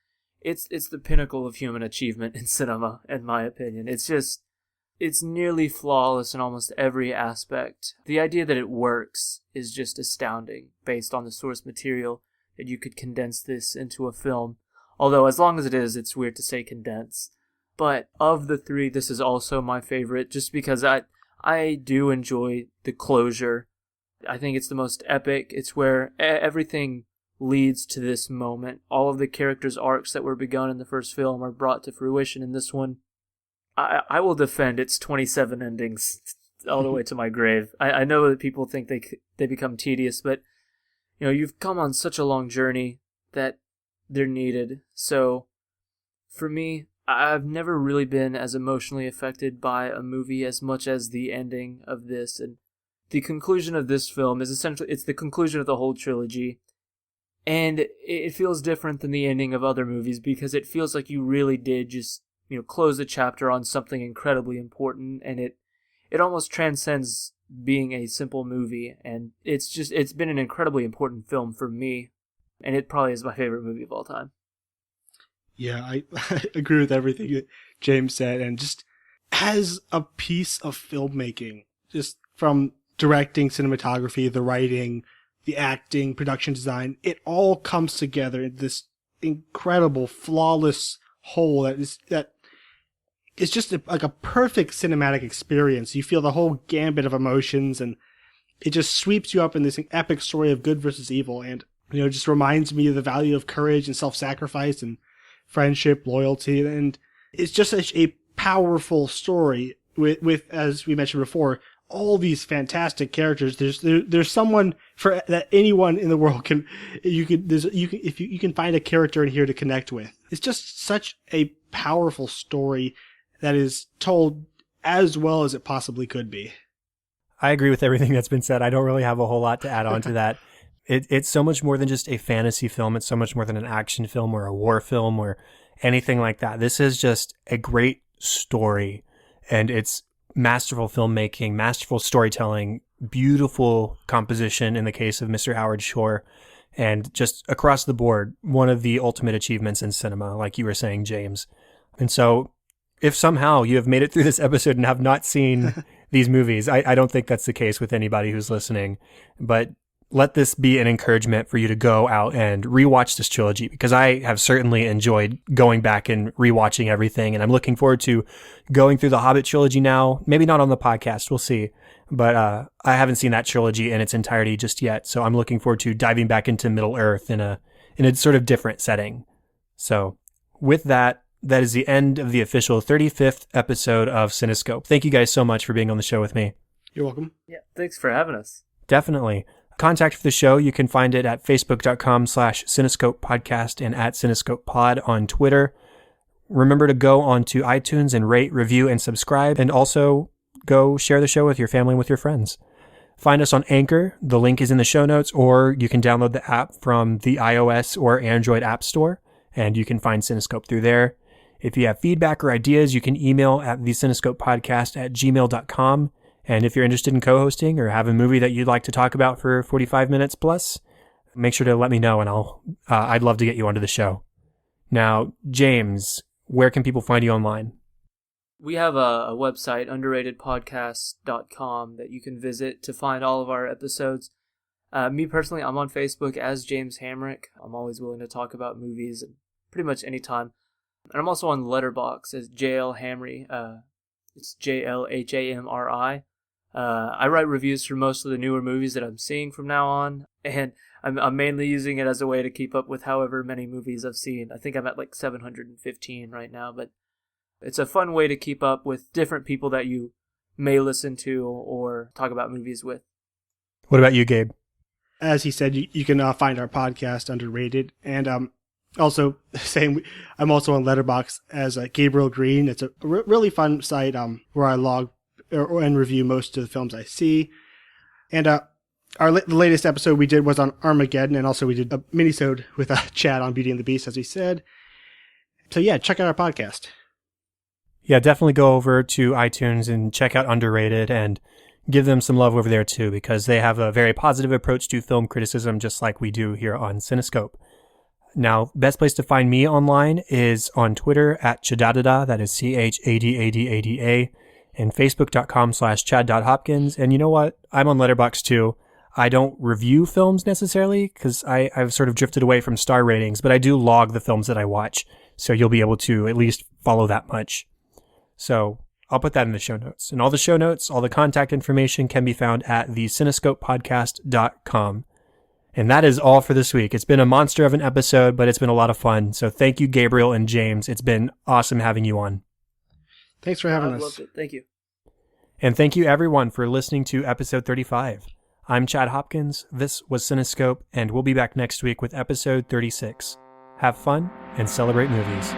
it's the pinnacle of human achievement in cinema, in my opinion. It's nearly flawless in almost every aspect. The idea that it works is just astounding based on the source material, that you could condense this into a film. Although, as long as it is, it's weird to say condense. But of the three, this is also my favorite, just because I do enjoy the closure. I think it's the most epic. It's where everything leads to this moment. All of the characters' arcs that were begun in the first film are brought to fruition in this one. I will defend its 27 endings all the way to my grave. I know that people think they become tedious, but you know, you've come on such a long journey that they're needed. So, for me, I've never really been as emotionally affected by a movie as much as the ending of this. And the conclusion of this film is essentially, it's the conclusion of the whole trilogy. And it feels different than the ending of other movies because it feels like you really did just, you know, close the chapter on something incredibly important. And it almost transcends being a simple movie. And it's been an incredibly important film for me. And it probably is my favorite movie of all time. Yeah, I agree with everything that James said. And just as a piece of filmmaking, just from directing, cinematography, the writing, the acting, production design, it all comes together in this incredible, flawless whole that it's just like a perfect cinematic experience. You feel the whole gambit of emotions, and it just sweeps you up in this epic story of good versus evil. And, it just reminds me of the value of courage and self-sacrifice and friendship, loyalty. And it's just such a powerful story with, as we mentioned before, all these fantastic characters. There's someone for that anyone in the world you can find a character in here to connect with. It's just such a powerful story that is told as well as it possibly could be. I agree with everything that's been said. I don't really have a whole lot to add on to that. It's so much more than just a fantasy film. It's so much more than an action film or a war film or anything like that. This is just a great story, and it's masterful filmmaking, masterful storytelling, beautiful composition in the case of Mr. Howard Shore, and just across the board, one of the ultimate achievements in cinema, like you were saying, James. And so if somehow you have made it through this episode and have not seen these movies, I don't think that's the case with anybody who's listening, but let this be an encouragement for you to go out and rewatch this trilogy, because I have certainly enjoyed going back and rewatching everything. And I'm looking forward to going through the Hobbit trilogy now. Maybe not on the podcast. We'll see. But I haven't seen that trilogy in its entirety just yet. So I'm looking forward to diving back into Middle Earth in a sort of different setting. So with that is the end of the official 35th episode of Cinescope. Thank you guys so much for being on the show with me. You're welcome. Yeah, thanks for having us. Definitely. Contact for the show, you can find it at facebook.com/Cinescope Podcast and at Cinescope Pod on Twitter. Remember to go onto iTunes and rate, review, and subscribe, and also go share the show with your family and with your friends. Find us on Anchor. The link is in the show notes, or you can download the app from the iOS or Android App Store, and you can find Cinescope through there. If you have feedback or ideas, you can email at thecinescopepodcast@gmail.com. And if you're interested in co-hosting or have a movie that you'd like to talk about for 45 minutes plus, make sure to let me know, and I'd love to get you onto the show. Now, James, where can people find you online? We have a website, underratedpodcast.com, that you can visit to find all of our episodes. Me personally, I'm on Facebook as James Hamrick. I'm always willing to talk about movies and pretty much any time. And I'm also on Letterboxd as JL Hamry. It's JLHAMRI. I write reviews for most of the newer movies that I'm seeing from now on, and I'm mainly using it as a way to keep up with however many movies I've seen. I think I'm at like 715 right now, but it's a fun way to keep up with different people that you may listen to or talk about movies with. What about you, Gabe? As he said, you can find our podcast Underrated, and also saying I'm also on Letterboxd as Gabriel Green. It's a really fun site where I log and review most of the films I see. And the latest episode we did was on Armageddon, and also we did a mini-sode with Chad on Beauty and the Beast, as we said. So yeah, check out our podcast. Yeah, definitely go over to iTunes and check out Underrated and give them some love over there too, because they have a very positive approach to film criticism, just like we do here on Cinescope. Now, best place to find me online is on Twitter at Chadadada, that is CHADADADA, and Facebook.com/Chad.Hopkins. And you know what? I'm on Letterboxd too. I don't review films necessarily because I've sort of drifted away from star ratings, but I do log the films that I watch. So you'll be able to at least follow that much. So I'll put that in the show notes. And all the show notes, all the contact information can be found at thecinescopepodcast.com. And that is all for this week. It's been a monster of an episode, but it's been a lot of fun. So thank you, Gabriel and James. It's been awesome having you on. Thanks for having us. Loved it. Thank you. And thank you, everyone, for listening to episode 35. I'm Chad Hopkins. This was Cinescope, and we'll be back next week with episode 36. Have fun and celebrate movies.